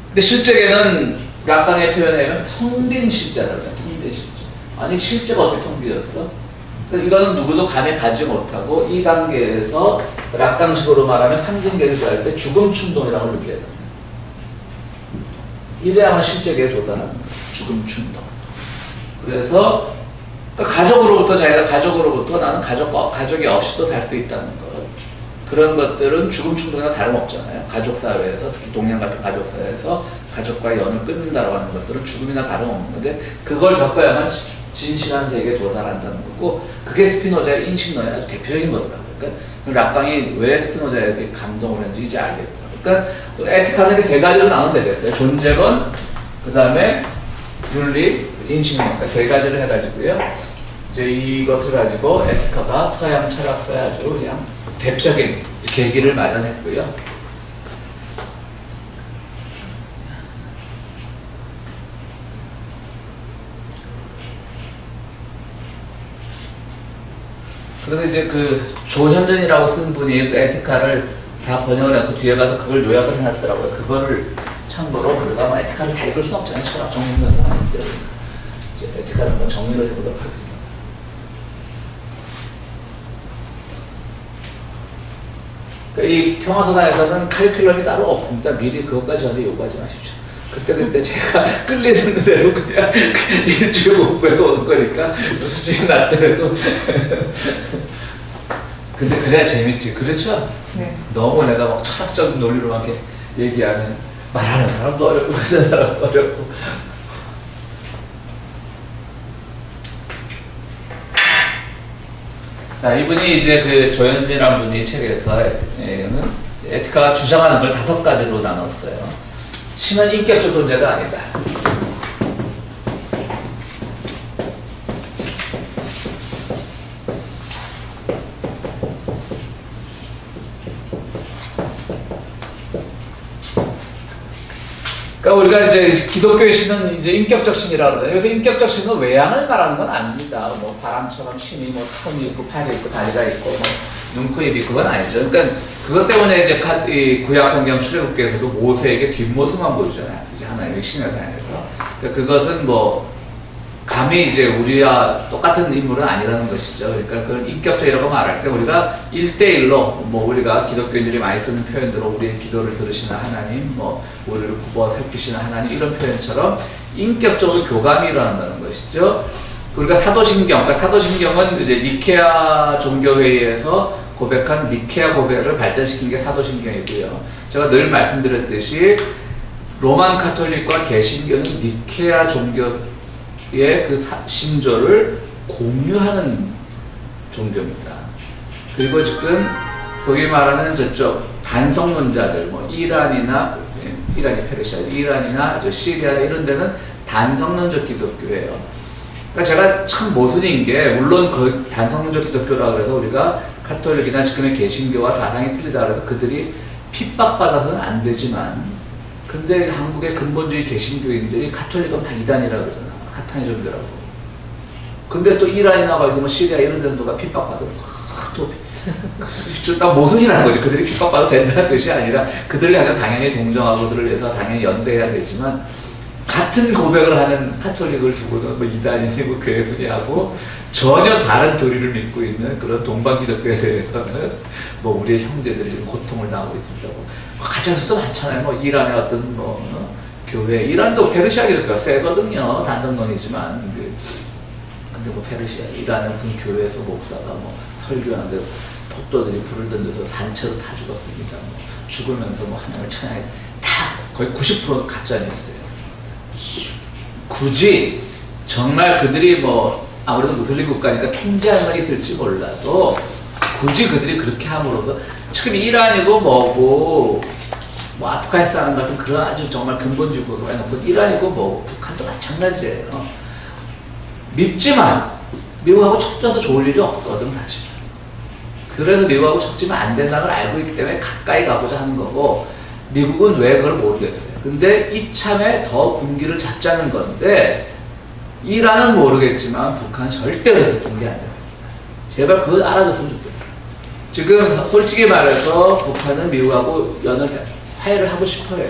B: 근데 실제계는 락강의 표현에 하면 텅 빈 실제라고 해요. 텅 빈 실제. 아니 실제가 어떻게 텅 비었어? 그러니까 이거는 누구도 감히 가지 못하고 이 단계에서 락강식으로 말하면 상징계를 할 때 죽음 충동이라고 느껴야 된다. 이래야만 실제계에 도달하는 거예요. 죽음 충동. 그래서 그러니까 가족으로부터 자기가 가족으로부터 나는 가족이 없이도 살 수 있다는 것. 그런 것들은 죽음 충동이나 다름없잖아요. 가족 사회에서 특히 동양 같은 가족 사회에서 가족과의 연을 끊는다라고 하는 것들은 죽음이나 다름없는 건데 그걸 겪어야만 진실한 세계에 도달한다는 거고 그게 스피노자의 인식론의 아주 대표적인 거더라고요. 그러니까 락강이 왜 스피노자에게 감동을 했는지 이제 알겠더라고요. 그러니까 에티카는 세 가지로 나누면 되겠어요. 존재론, 그 다음에 윤리, 인식론. 그러니까 세 가지를 해가지고요. 이제 이것을 가지고 에티카가 서양 철학사에 아주 그냥 대표적인 계기를 마련했고요. 그래서 이제 그 조현전이라고 쓴 분이 그 에티카를 다 번역을 해서 뒤에 가서 그걸 요약을 해놨더라고요. 그거를 참고로 우리가 뭐 에티카를 다 읽을 수 없잖아요. 철학 정리는 하는데 이제 에티카를 한번 정리를 해보도록 하겠습니다. 이 평화서당에서는 카리큘럼이 따로 없습니다. 미리 그것까지 저한테 요구하지 마십시오. 그때 제가 끌리는 대로 그냥 일주일 공부해도 오는 거니까 무슨 일이 났더라도 근데 그래야 재밌지. 그렇죠?
A: 네.
B: 너무 내가 막 철학적인 논리로 막 이렇게 얘기하면 말하는 사람도 어렵고 듣는 사람도 어렵고 자 자, 이분이 이제 그 조현진이라는 분이 책에서 에티카가 주장하는 걸 5가지로 나눴어요. 신은 인격적 존재가 아니다. 그러니까 우리가 이제 기독교의 신은 이제 인격적 신이라고 그러잖아요. 여기서 인격적 신은 외양을 말하는 건 아닙니다. 뭐 사람처럼 신이 뭐 턱이 있고 팔이 있고 다리가 있고 뭐 눈, 코, 입이 그건 아니죠. 그러니까 그것 때문에 이제 이 구약 성경 출애굽기에서도 모세에게 뒷모습만 보여주잖아요. 이제 하나님의 신에 대해서. 그러니까 그것은 뭐 감히 이제 우리와 똑같은 인물은 아니라는 것이죠. 그러니까 그 인격적이라고 말할 때 우리가 1대1로 뭐 우리가 기독교인들이 많이 쓰는 표현대로 우리의 기도를 들으시는 하나님, 뭐 우리를 굽어 살피시는 하나님 이런 표현처럼 인격적으로 교감이 일어난다는 것이죠. 우리가 사도신경, 그러니까 사도신경은 이제 니케아 종교회의에서 고백한 니케아 고백을 발전시킨 게 사도신경이고요. 제가 늘 말씀드렸듯이 로만 카톨릭과 개신교는 니케아 종교 그 신조를 공유하는 종교입니다. 그리고 지금 소위 말하는 저쪽 단성론자들, 뭐 이란이나 페르시아, 이란이나 시리아 이런 데는 단성론적 기독교예요. 그러니까 제가 참 모순인 게 물론 그 단성론적 기독교라고 해서 우리가 카톨릭이나 지금의 개신교와 사상이 틀리다 그래서 그들이 핍박받아서는 안 되지만 근데 한국의 근본주의 개신교인들이 카톨릭은 다 이단이라고 그러잖아. 사탄의 종교라고. 근데 또 이란이나 뭐 시리아 이런 데는 누가 핍박받으면 나 모순이라는 거지. 그들이 핍박받아도 된다는 뜻이 아니라 그들을 향해 당연히 동정하고 그들을 위해서 당연히 연대해야 되지만 같은 고백을 하는 카톨릭을 두고는 뭐 이단이니 뭐 교회순이하고 전혀 다른 교리를 믿고 있는 그런 동방 기독교에 대해서는 뭐 우리의 형제들이 지금 고통을 당하고 있습니다. 뭐 가짜수도 많잖아요. 뭐 이란의 어떤 뭐 교회, 이란도 페르시아 기독교가 세거든요. 단독론이지만 근데 뭐 페르시아, 이란의 무슨 교회에서 목사가 뭐 설교하는데 폭도들이 불을 던져서 산채로 다 죽었습니다. 뭐 죽으면서 뭐 하나님을 찬양해 다 거의 90% 가짜였어요. 굳이 정말 그들이 뭐 아무래도 무슬림 국가니까 통제할 말이 있을지 몰라도 굳이 그들이 그렇게 함으로써 지금 이란이고 뭐고 뭐 아프가니스탄 같은 그런 아주 정말 근본주의국으로 해놓고 이란이고 뭐 북한도 마찬가지예요. 밉지만 미국하고 척져서 좋을 일이 없거든 사실. 그래서 미국하고 척지면 안 된다는 걸 알고 있기 때문에 가까이 가보자 하는 거고 미국은 왜 그걸 모르겠어요. 근데 이참에 더 군기를 잡자는 건데 이란은 모르겠지만 북한은 절대 그래서 군기 안 잡니다. 제발 그걸 알아줬으면 좋겠어요. 지금 솔직히 말해서 북한은 미국하고 화해를 하고 싶어요.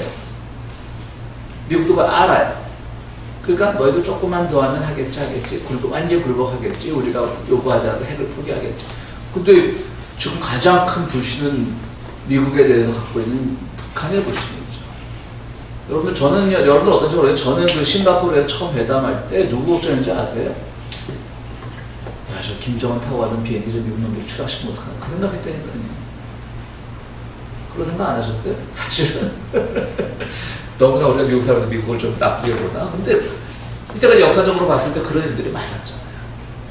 B: 미국도 그걸 알아요. 그러니까 너희들 조금만 더 하면 하겠지. 완전 굴복하겠지. 우리가 요구하지 않아도 핵을 포기하겠지. 근데 지금 가장 큰 불신은 미국에 대해서 갖고 있는 북한의 불신이죠. 여러분들 어떤지 모르겠어요. 저는 그 싱가포르에서 처음 회담할 때 누구 걱정인지 아세요? 야, 저 김정은 타고 가던 비행기를 미국 놈들이 추락시키면 어떡하나. 그 생각했다니까요. 그런 생각 안 하셨대요? 사실은. 너무나 우리가 미국 사람에서 미국을 좀 나쁘게 보나? 근데 이때까지 역사적으로 봤을 때 그런 일들이 많았잖아요.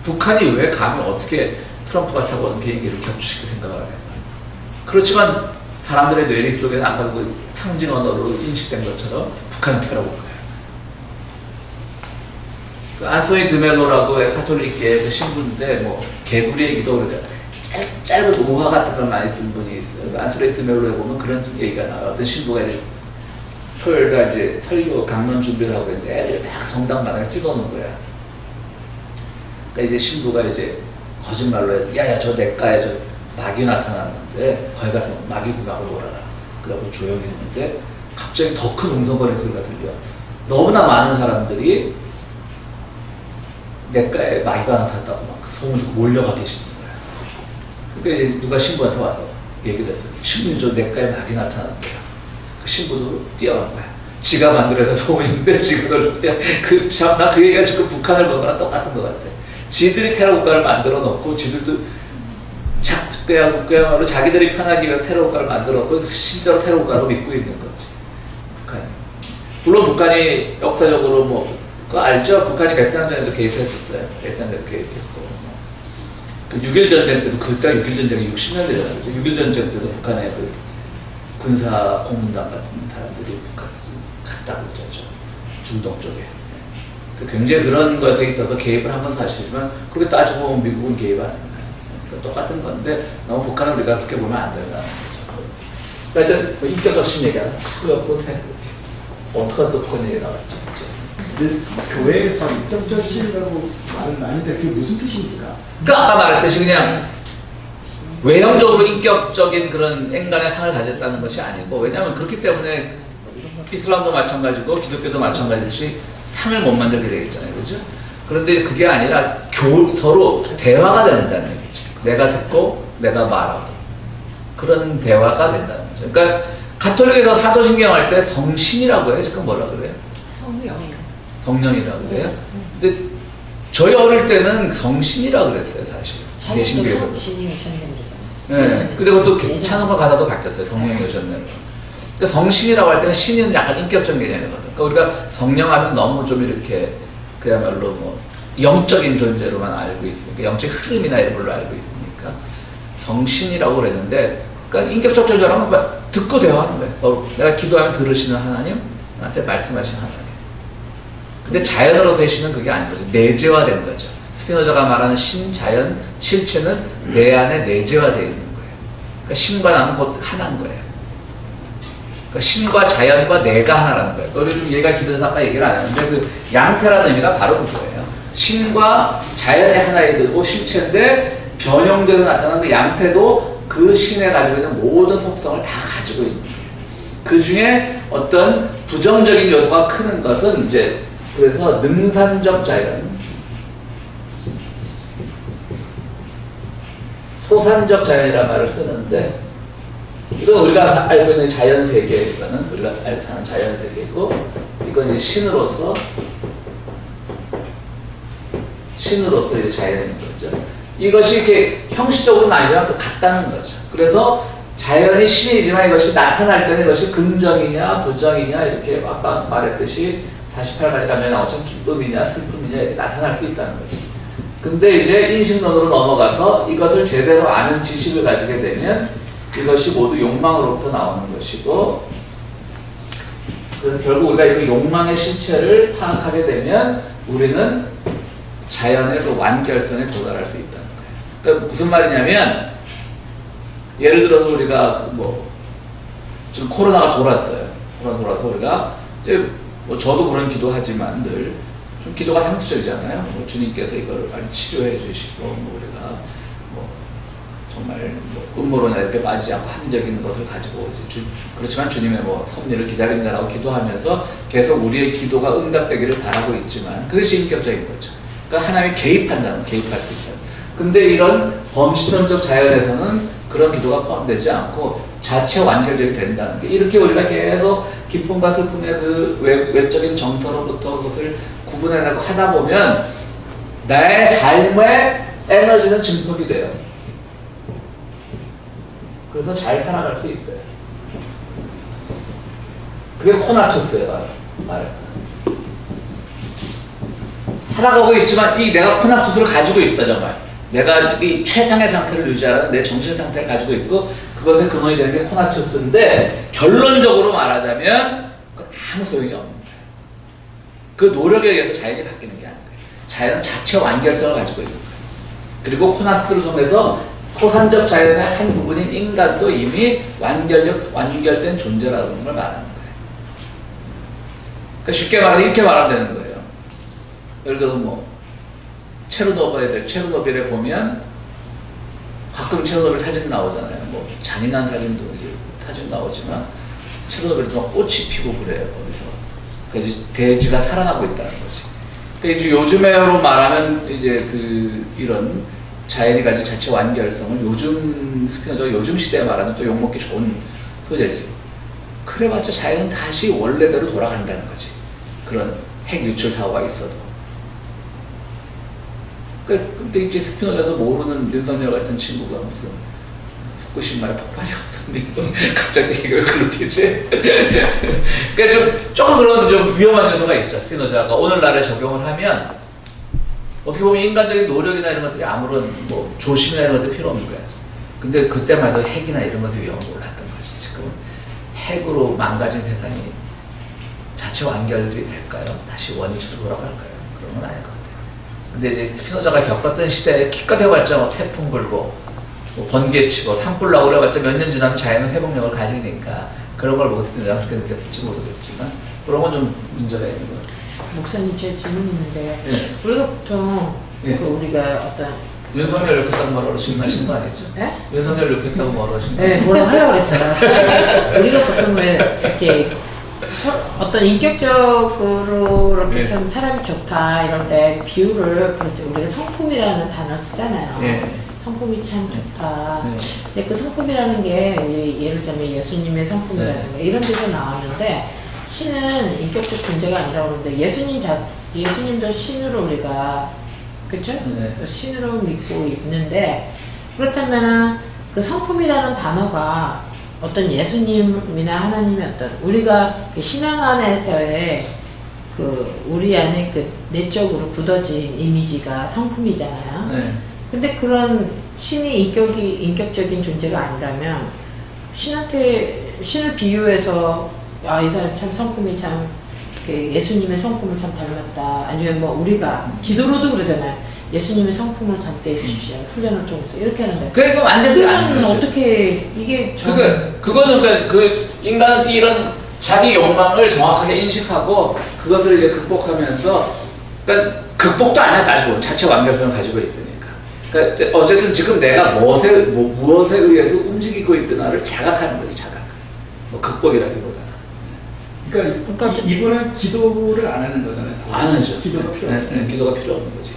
B: 북한이 왜 감히 어떻게 트럼프가 타고 온 비행기를 격추시킬 생각을 했어요. 그렇지만 사람들의 뇌리 속에는 아까 그 상징 언어로 인식된 것처럼 북한은 테러국 거예요. 그 안소니 드멜로라고 카톨릭계 그 신부인데 뭐 개구리의 기도 그러잖아요. 짧은 우화 같은 걸 많이 쓴 분이 있어요. 그 안소니 드멜로에 보면 그런 얘기가 나와요. 어떤 신부가 이제 토요일날 이제 설교 강론 준비를 하고 있는데 애들이 막 성당 마당에 뛰어노는 거야. 그러니까 이제 신부가 이제 거짓말로 해서 야야 저 냇가에 저 마귀 나타났는데 거기 가서 마귀 구하고 놀아라. 그러고 조용히 했는데 갑자기 더 큰 웅성거리는 소리가 들려. 너무나 많은 사람들이 냇가에 마귀가 나타났다고 막 소문을 듣고 몰려가 계시는 거야. 그러니까 이제 누가 신부한테 와서 얘기를 했어요. 신부님 저 냇가에 마귀 나타났대요. 그 신부도 뛰어간 거야. 지가 만들어낸 소문인데 지가 난 그 얘기가 지금 북한을 보는 거랑 똑같은 것 같아. 지들이 테러 국가를 만들어 놓고 지들도 그야말로 자기들이 편하기 위해 테러 국가를 만들어 놓고 실제로 테러 국가로 믿고 있는 거지. 북한이. 물론 북한이 역사적으로 뭐 그거 알죠? 북한이 베트남전에도 개입했었어요. 베트남전에도 개입했고. 그 6.1 전쟁 때도 그때 6.1 전쟁이 60년대잖아요. 6.1 전쟁 때도 북한의 그 군사 고문단 같은 사람들이 북한 갔다고 했죠. 중동 쪽에. 그 굉장히 그런 것에 있어서 개입을 한 건 사실이지만 그렇게 따지고 보면 미국은 개입 안 합니다. 똑같은 건데 너무 북한을 우리가 그렇게 보면 안 된다는 거죠. 그러니까 뭐 인격적 심 얘기하는 그 옆으로 생각해. 어떻게 또 북한 얘기 나왔죠.
D: 근데 교회에서 인격적 신이라고 말은 아닌데 그게 무슨 뜻입니까?
B: 그러니까 아까 말했듯이 그냥 외형적으로 인격적인 그런 인간의 상을 가졌다는 것이 아니고 왜냐하면 그렇기 때문에 이슬람도 마찬가지고 기독교도 마찬가지듯이 상을 못 만들게 되겠잖아요. 그렇죠? 그런데 그게 아니라 서로 대화가 된다는 얘기죠. 내가 듣고 내가 말하고 그런 대화가 된다는 거죠. 그러니까 가톨릭에서 사도신경 할 때 성신이라고 해요. 지금 뭐라 그래요? 성령이라고 그래요. 근데 저희 어릴 때는 성신이라고 그랬어요. 사실. 개신교에서.
E: 성신이 오셨는 거잖아요.
B: 네. 근데 그것도 찬송가 가사도 바뀌었어요. 성령이 오셨네요. 그러니까 성신이라고 할 때는 신은 약간 인격적 개념이거든. 그러니까 우리가 성령 하면 너무 좀 이렇게 그야말로 뭐 영적인 존재로만 알고 있으니까 영적 흐름이나 이런 걸로 알고 있으니까 성신이라고 그랬는데 그러니까 인격적 존재라면 듣고 대화하는 거예요. 내가 기도하면 들으시는 하나님, 나한테 말씀하시는 하나님. 근데 자연으로서의 신은 그게 아닌 거죠. 내재화된 거죠. 스피노자가 말하는 신, 자연, 실체는 내 안에 내재화되어 있는 거예요. 그러니까 신과 나는 곧 하나인 거예요. 그러니까 신과 자연과 내가 하나라는 거예요. 우리 좀 얘가 기도해서 아까 얘기를 안 했는데 그 양태라는 의미가 바로 그거예요. 신과 자연의 하나에 들고 실체인데 변형돼서 나타나는 그 양태도 그 신에 가지고 있는 모든 속성을 다 가지고 있는 거예요. 그 중에 어떤 부정적인 요소가 크는 것은 이제 그래서 능산적 자연, 소산적 자연이라는 말을 쓰는데 이건 우리가 알고 있는 자연 세계, 이거는 우리가 알고 사는 자연 세계이고 이건 이제 신으로서 이제 자연인 거죠. 이것이 이렇게 형식적으로는 아니라 또 같다는 거죠. 그래서 자연이 신이지만 이것이 나타날 때는 이것이 긍정이냐 부정이냐 이렇게 아까 말했듯이 48가지 감정이 나오처럼 기쁨이냐 슬픔이냐 이렇게 나타날 수 있다는 거죠. 근데 이제 인식론으로 넘어가서 이것을 제대로 아는 지식을 가지게 되면 이것이 모두 욕망으로부터 나오는 것이고 그래서 결국 우리가 이 욕망의 실체를 파악하게 되면 우리는 자연의 그 완결성에 도달할 수 있다는 거예요. 그러니까 무슨 말이냐면 예를 들어서 우리가 지금 코로나가 돌았어요. 코로나 돌아서 우리가 이제 저도 그런 기도하지만 늘 좀 기도가 상투적이잖아요. 주님께서 이거를 빨리 치료해 주시고 우리가 정말 음모론에 이렇게 빠지지 않고 합리적인 것을 가지고 그렇지만 주님의 섭리를 기다린다라고 기도하면서 계속 우리의 기도가 응답되기를 바라고 있지만 그것이 인격적인 거죠. 그러니까 하나님이 개입할 수 있어요. 근데 이런 범신론적 자연에서는 그런 기도가 포함되지 않고 자체 완결적이 된다는 게 이렇게 우리가 계속 기쁨과 슬픔의 그 외적인 정서로부터 그것을 구분해내고 하다 보면 나의 삶의 에너지는 증폭이 돼요. 그래서 잘 살아갈 수 있어요. 그게 코나투스예요. 살아가고 있지만 내가 코나투스를 가지고 있어 정말. 내가 이 최상의 상태를 유지하는 내 정신 상태를 가지고 있고 그것의 근원이 되는 게 코나투스인데 결론적으로 말하자면 아무 소용이 없는 거예요. 그 노력에 의해서 자연이 바뀌는 게 아닌 거예요. 자연은 자체 완결성을 가지고 있는 거예요. 그리고 코나투스를 통해서 소산적 자연의 한 부분인 인간도 이미 완결된 존재라는 걸 말하는 거예요. 그러니까 쉽게 말해서 이렇게 말하면 되는 거예요. 예를 들어서 체르노빌에 보면 가끔 체르노빌 사진 나오잖아요. 잔인한 사진 나오지만 체르노빌에도 막 꽃이 피고 그래요. 거기서. 그래서 대지가 살아나고 있다는 거지. 그러니까 이제 요즘으로 말하면 이제 이런 자연이 가진 자체 완결성을 스피노자가 요즘 시대에 말하는 또 욕먹기 좋은 소재지. 그래봤자 자연은 다시 원래대로 돌아간다는 거지. 그런 핵 유출 사고가 있어도. 근데 이제 스피노자도 모르는 윤석열 같은 친구가 무슨 후쿠시마에 폭발이 없으니 갑자기 이걸 글로 튀지? 그러니까 조금 그런 좀 위험한 요소가 있죠. 스피노자가 오늘날에 적용을 하면 어떻게 보면 인간적인 노력이나 이런 것들이 아무런 뭐 조심이나 이런 것들이 필요 없는 거야. 근데 그때만 해도 핵이나 이런 것들이 위험을 몰랐던 거지. 지금 핵으로 망가진 세상이 자체 완결이 될까요? 다시 원위치로 돌아갈까요? 그런 건 아닐 것 같아요. 근데 이제 스피노자가 겪었던 시대에 기껏 해봤자 뭐 태풍 불고 뭐 번개 치고 산불 나고 그래봤자 몇 년 지나면 자연은 회복력을 가지니까 그런 걸 보고 스피노자가 그렇게 느꼈을지 모르겠지만 그런 건 좀 문제가 있는 것 같아요.
E: 목사님 제 질문 있는데
B: 네.
E: 우리가 보통
B: 네.
E: 그 우리가 어떤
B: 윤석열 욕했다고 뭐라고 하신 거 아니죠?
E: 예?
B: 윤석열 욕했다고 뭐라고 하신 거
E: 네, 뭐라고 하려고 그랬어요. 우리가 보통 왜 이렇게 어떤 인격적으로 이렇게
B: 네.
E: 참 사람이 좋다 이럴 때 비유를 그렇죠. 우리가 성품이라는 단어를 쓰잖아요.
B: 네.
E: 성품이 참 좋다.
B: 네.
E: 근데 그 성품이라는 게 우리 예를 들면 예수님의 성품이라는
B: 네.
E: 거 이런 데도 나왔는데 신은 인격적 존재가 아니라고 그러는데 예수님도 신으로 우리가 그쵸?
B: 네.
E: 신으로 믿고 있는데 그렇다면은 그 성품이라는 단어가 어떤 예수님이나 하나님의 어떤 우리가 그 신앙 안에서의 그 우리 안에 그 내적으로 굳어진 이미지가 성품이잖아요.
B: 네.
E: 근데 그런 신이 인격적인 존재가 아니라면 신을 비유해서 아, 이 사람 참 성품이 참 예수님의 성품을 참 닮았다. 아니면 뭐 우리가 기도로도 그러잖아요. 예수님의 성품을 담게 해주십시오. 훈련을 통해서 이렇게 하는데.
B: 그러니까 완전히 아닌
E: 그건
B: 거죠.
E: 어떻게 이게
B: 그거는 그 인간 이런 자기 욕망을 정확하게 인식하고 그것을 이제 극복하면서 그러니까 극복도 안 해 따지고 자체 완벽성을 가지고 있으니까. 그러니까 어쨌든 지금 내가 무엇에 의해서 움직이고 있구나를 자각하는 거지 자각. 뭐 극복이라기보다.
D: 그러니까 이분은 기도를 안 하는 거잖아요.
B: 안 하죠.
D: 기도가 필요
B: 네,
D: 없어요.
B: 네, 기도가 필요 없는 거지.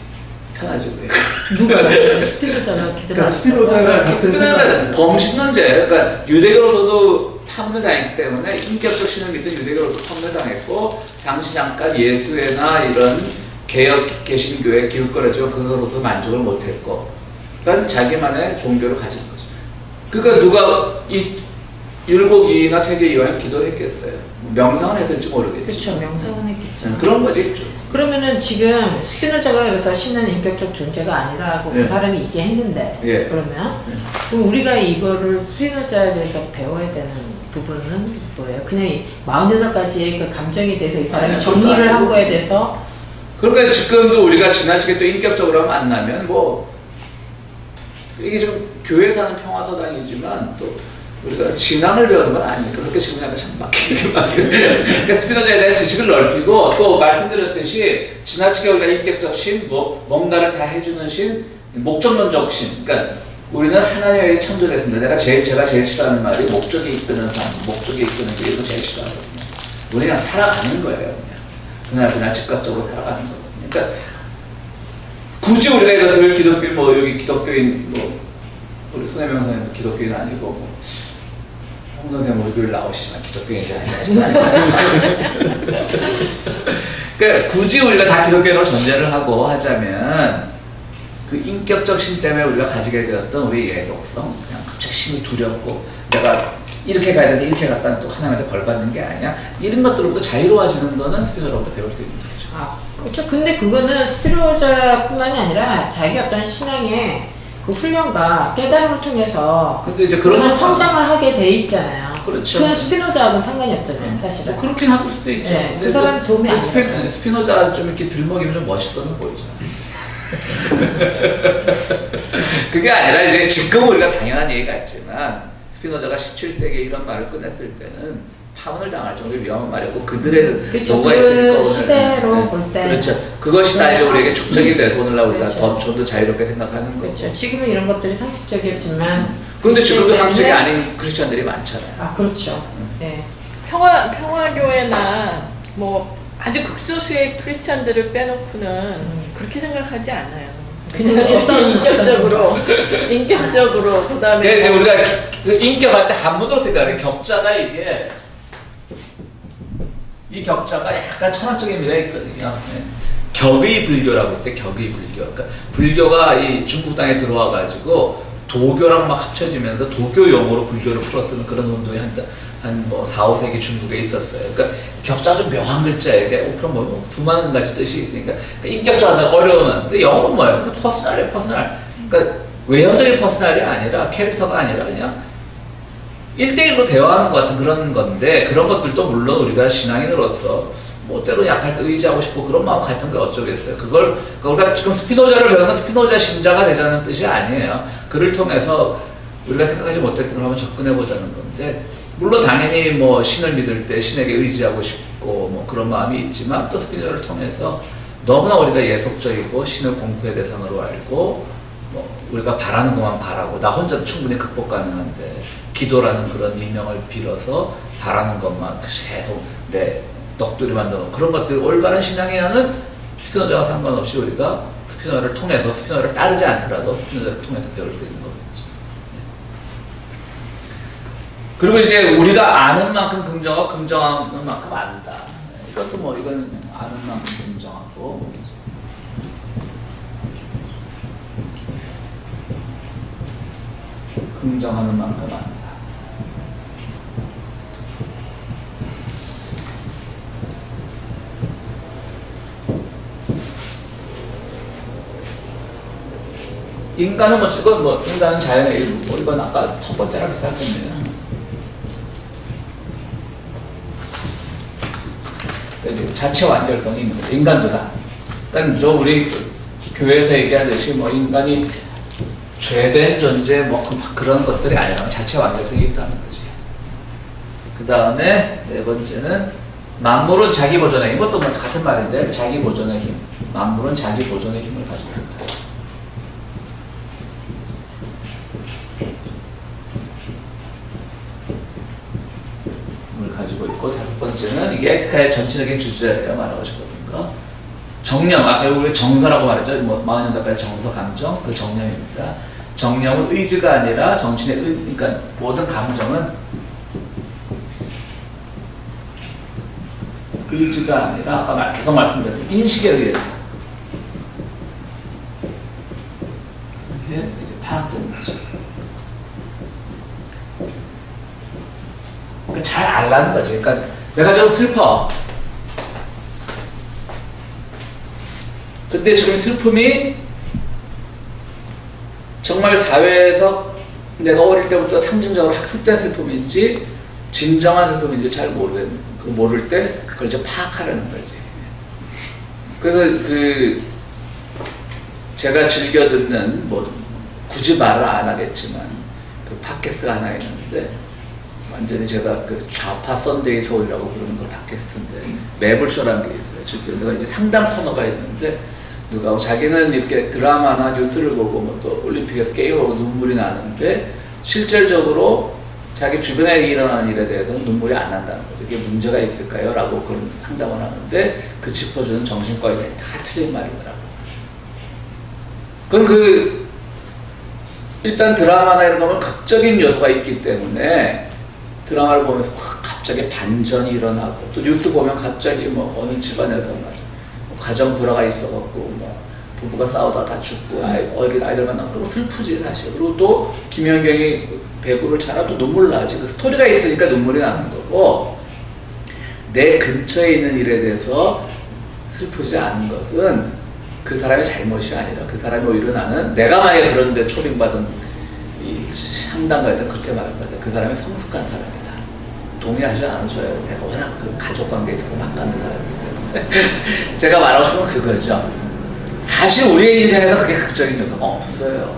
B: 편하지 그래.
E: 누가 스피노자가 기도를
D: 그러니까 스피노자가 같은
B: 그러니까
D: 생각을
B: 범신 문제. 그러니까 유대교로도 파문을 당했기 때문에 인격적 신을 믿는 유대교로도 파문을 당했고 당시 잠깐 예수회나 이런 개혁 개신교회 기웃거려지고 그거로도 만족을 못했고 그러니까 자기만의 종교를 가진 거죠. 그러니까 누가 이 율곡이나 퇴계 이후에는 기도를 했겠어요. 명상을 했을지 모르겠지.
E: 그렇죠. 명상은 했겠죠.
B: 그런 거지. 좀.
E: 그러면은 지금 스피노자가 그래서 신은 인격적 존재가 아니라고
B: 네.
E: 그 사람이 얘기했는데
B: 예.
E: 그러면
B: 네.
E: 그럼 우리가 이거를 스피노자에 대해서 배워야 되는 부분은 뭐예요? 그냥 이 48가지의 그 감정에 대해서 이 사람이
B: 아니,
E: 정리를
B: 그것도
E: 한
B: 아니고.
E: 거에 대해서
B: 그러니까 지금도 우리가 지나치게 또 인격적으로 만나면 뭐 이게 좀 교회에서 하는 평화서당이지만 또 우리가 신앙을 배우는 건 아니니까 그렇게 지금 약간 참 막히게 그러니까 스피노자에 대한 지식을 넓히고 또 말씀드렸듯이 지나치게 우리가 인격적 신, 뭐 뭔가를 다 해주는 신, 목적론적 신. 그러니까 우리는 하나님에게 창조됐습니다. 제가 제일 싫어하는 말이 목적이 이끄는 삶, 목적이 이끄는 길 이거 제일 싫어하거든요. 우리 그냥 살아가는 거예요. 그냥 즉각적으로 살아가는 거거든요. 그러니까 굳이 우리가 이것을 기독교 뭐 여기 기독교인 뭐 우리 손혜명 선생님 기독교인 아니고 뭐 홍 선생님 우리 교회 나오시지만 기독교인이지 아니라 그러니까 굳이 우리가 다 기독교인으로 존재를 하고 하자면 그 인격적 신 때문에 우리가 가지게 되었던 우리 예속성 그냥 갑자기 신이 두렵고 내가 이렇게 가야 되는데 이렇게 갔다는 또 하나님한테 벌 받는 게 아니야 이런 것들로부터 자유로워지는 거는 스피노자로부터 배울 수 있는 거죠.
E: 아, 그렇죠. 근데 그거는 스피노자뿐만이 아니라 자기 어떤 신앙의 그 훈련과 깨달음을 통해서
B: 근데 이제
E: 그런
B: 그런
E: 성장을 하게 돼 있잖아요.
B: 그렇죠.
E: 그건 스피노자하고는 상관이 없잖아요, 사실은.
B: 뭐 그렇긴 할 수도 있죠.
E: 네,
B: 근데
E: 그 사람 도움이 안 돼요.
B: 스피노자 좀 이렇게 들먹이면 좀 멋있어는 보이죠. 그게 아니라 이제 지금 우리가 당연한 얘기 같지만 스피노자가 17세기에 이런 말을 꺼냈을 때는 파문을 당할 정도의 위험한 말이었고 그들의
E: 그렇죠.
B: 노고가
E: 그
B: 있으니까
E: 시대로
B: 오늘
E: 볼 때.
B: 그렇죠. 그것이 다 이제 우리에게 축적이 되고 오늘날 우리가
E: 그렇죠.
B: 좀 더 자유롭게 생각하는 거죠.
E: 그렇죠. 지금은 이런 것들이 상식적이었지만.
B: 그런데 지금도
E: 그
B: 상식이
E: 시대에-
B: 아닌 크리스천들이 많잖아요.
E: 아, 그렇죠. 네.
F: 평화교회나 뭐 아주 극소수의 크리스찬들을 빼놓고는 그렇게 생각하지 않아요.
E: 그냥 어떤
F: 인격적으로 그다음에
B: 근데 이제 우리가 그 인격할 때 한문으로 생각해 격자가 이게 이 격자가 약간 철학적인 의미가 있거든요. 네. 격의 불교라고 있어요. 격의 불교. 그러니까 불교가 이 중국 땅에 들어와 가지고 도교랑 막 합쳐지면서 도교 용어로 불교를 풀어쓰는 그런 운동이 한 4, 5세기 중국에 있었어요. 그러니까 격자가 좀 묘한 글자에 그럼 뭐 수많은 가지 뜻이 있으니까 인격자가 어려우면 근데 영어는 뭐예요? 그냥 퍼스널이에요, 퍼스널. 그러니까 외형적인 퍼스널이 아니라 캐릭터가 아니라 그냥 1대1로 대화하는 것 같은 그런 건데 그런 것들도 물론 우리가 신앙인으로서 뭐 때로 약할 때 의지하고 싶고 그런 마음 같은 게 어쩌겠어요. 그걸 우리가 지금 스피노자를 배우면 스피노자 신자가 되자는 뜻이 아니에요. 그를 통해서 우리가 생각하지 못했던 걸 한번 접근해 보자는 건데 물론 당연히 뭐 신을 믿을 때 신에게 의지하고 싶고 뭐 그런 마음이 있지만 또 스피노자를 통해서 너무나 우리가 예속적이고 신을 공부의 대상으로 알고 뭐 우리가 바라는 것만 바라고 나 혼자 충분히 극복 가능한데 기도라는 그런 일명을 빌어서 바라는 것만 계속 내 넋두리 만들어 그런 것들이 올바른 신앙이라는 스피노자와 상관없이 우리가 스피노자를 통해서 스피노자를 따르지 않더라도 스피노자를 통해서 배울 수 있는 거겠죠. 그리고 이제 우리가 아는 만큼 긍정하고 긍정하는 만큼 안다. 이것도 뭐 이건 아는 만큼 긍정하고 긍정하는 만큼 안다. 인간은 인간은 자연의 일부고 이건 아까 첫 번째랑 비슷한 겁니다. 자체 완결성이 있는 거죠. 인간도 다. 그러니까 우리 교회에서 얘기하듯이 뭐 인간이 죄된 존재 뭐 그런 것들이 아니라 자체 완결성이 있다는 거지. 그 다음에 네 번째는 만물은 자기 보존의 힘. 이것도 뭐 같은 말인데 자기 보존의 힘. 만물은 자기 보존의 힘을 가지고 있다. 가지고 있고 다섯 번째는 이게 에티카의 전체적인 주제예요. 말하고 싶었던 거. 정령, 아까 우리 정서라고 말했죠. 뭐 40년대까지 정서, 감정, 그 정령입니다. 정령은 의지가 아니라 정신의 그러니까 모든 감정은 의지가 아니라 아까 계속 말씀드렸던 인식에 의해서 이게 이제 파악되는 거죠. 그러니까 잘 알라는 거지. 그러니까 내가 좀 슬퍼. 근데 지금 슬픔이 정말 사회에서 내가 어릴 때부터 상징적으로 학습된 슬픔인지 진정한 슬픔인지 잘 모를 때 그걸 이제 파악하라는 거지. 그래서 제가 즐겨 듣는 뭐 굳이 말을 안 하겠지만 그 팟캐스트가 하나 있는데 완전히 제가 그 좌파 썬데이 서울이라고 부르는 걸 팟캐스트인데 매불쇼라는 게 있어요. 즉 내가 이제 상담 코너가 있는데 누가 자기는 이렇게 드라마나 뉴스를 보고 뭐 또 올림픽에서 게임을 보고 눈물이 나는데 실질적으로 자기 주변에 일어나는 일에 대해서는 눈물이 안 난다는 거죠. 이게 문제가 있을까요? 라고 그런 상담을 하는데 그 짚어주는 정신과에 다 틀린 말이더라고요. 그럼 일단 드라마나 이런 거는 극적인 요소가 있기 때문에 드라마를 보면서 갑자기 반전이 일어나고 또 뉴스 보면 갑자기 뭐 어느 집안에서 가정 불화가 있어갖고 뭐 부부가 싸우다 다 죽고 어린 아이들만 나오고 슬프지 사실. 그리고 또 김연경이 배구를 잘하도 눈물 나지. 그 스토리가 있으니까 눈물이 나는 거고 내 근처에 있는 일에 대해서 슬프지 않은 것은 그 사람의 잘못이 아니라 그 사람이 오히려 나는 내가 만약에 그런데 초빙받은 이 상담가에다 그렇게 말할 거다. 그 사람이 성숙한 사람이다. 동의하지 않으셔야 내가 워낙 그 가족 관계에 있어서 막가는 사람이기 때문에 제가 말하고 싶은 건 그거죠. 사실 우리의 인생에서 그게 극적인 요소가 없어요.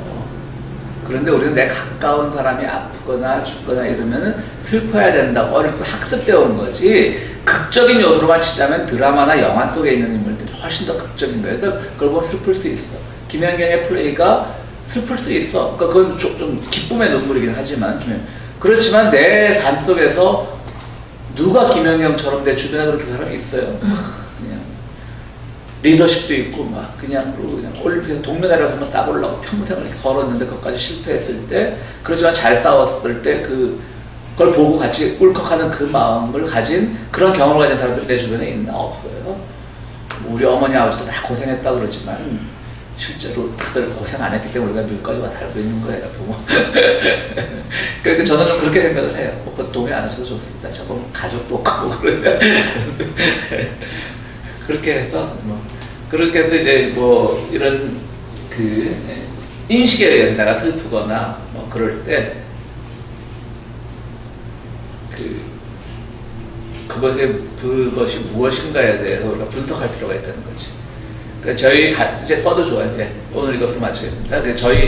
B: 그런데 우리는 내 가까운 사람이 아프거나 죽거나 이러면은 슬퍼야 된다고 어릴 때 학습되어 온 거지. 극적인 요소로만 치자면 드라마나 영화 속에 있는 인물들이 훨씬 더 극적인 거예요. 그러니까 그걸 보면 슬플 수 있어. 김연경의 플레이가 슬플 수 있어. 그러니까 그건 좀 기쁨의 눈물이긴 하지만 그렇지만 내 삶 속에서 누가 김연경처럼 내 주변에 그렇게 사람이 있어요. 그냥 리더십도 있고 막 그냥 올림픽에서 동메달에서 한번 따보려고 평생을 이렇게 걸었는데 그것까지 실패했을 때 그렇지만 잘 싸웠을 때 그걸 보고 같이 울컥하는 그 마음을 가진 그런 경험을 가진 사람들 내 주변에 있나? 없어요. 우리 어머니 아버지도 다 고생했다 그러지만 실제로 그들 고생 안 했기 때문에 우리가 미국까지 와 살고 있는 거예요, 부모. 그러니까 저는 좀 그렇게 생각을 해요. 뭐, 그 동의 안 하셔도 좋습니다. 저건 가족도 없고, 뭐, 그러면. 그렇게 해서, 뭐, 그렇게 해서 이제 뭐, 이런 그, 인식에 대해서 내가 슬프거나, 뭐, 그럴 때, 그것이 무엇인가에 대해서 우리가 분석할 필요가 있다는 거지. 그러니까 저희 이제 써도 좋아요. 오늘 이것으로 마치겠습니다. 저희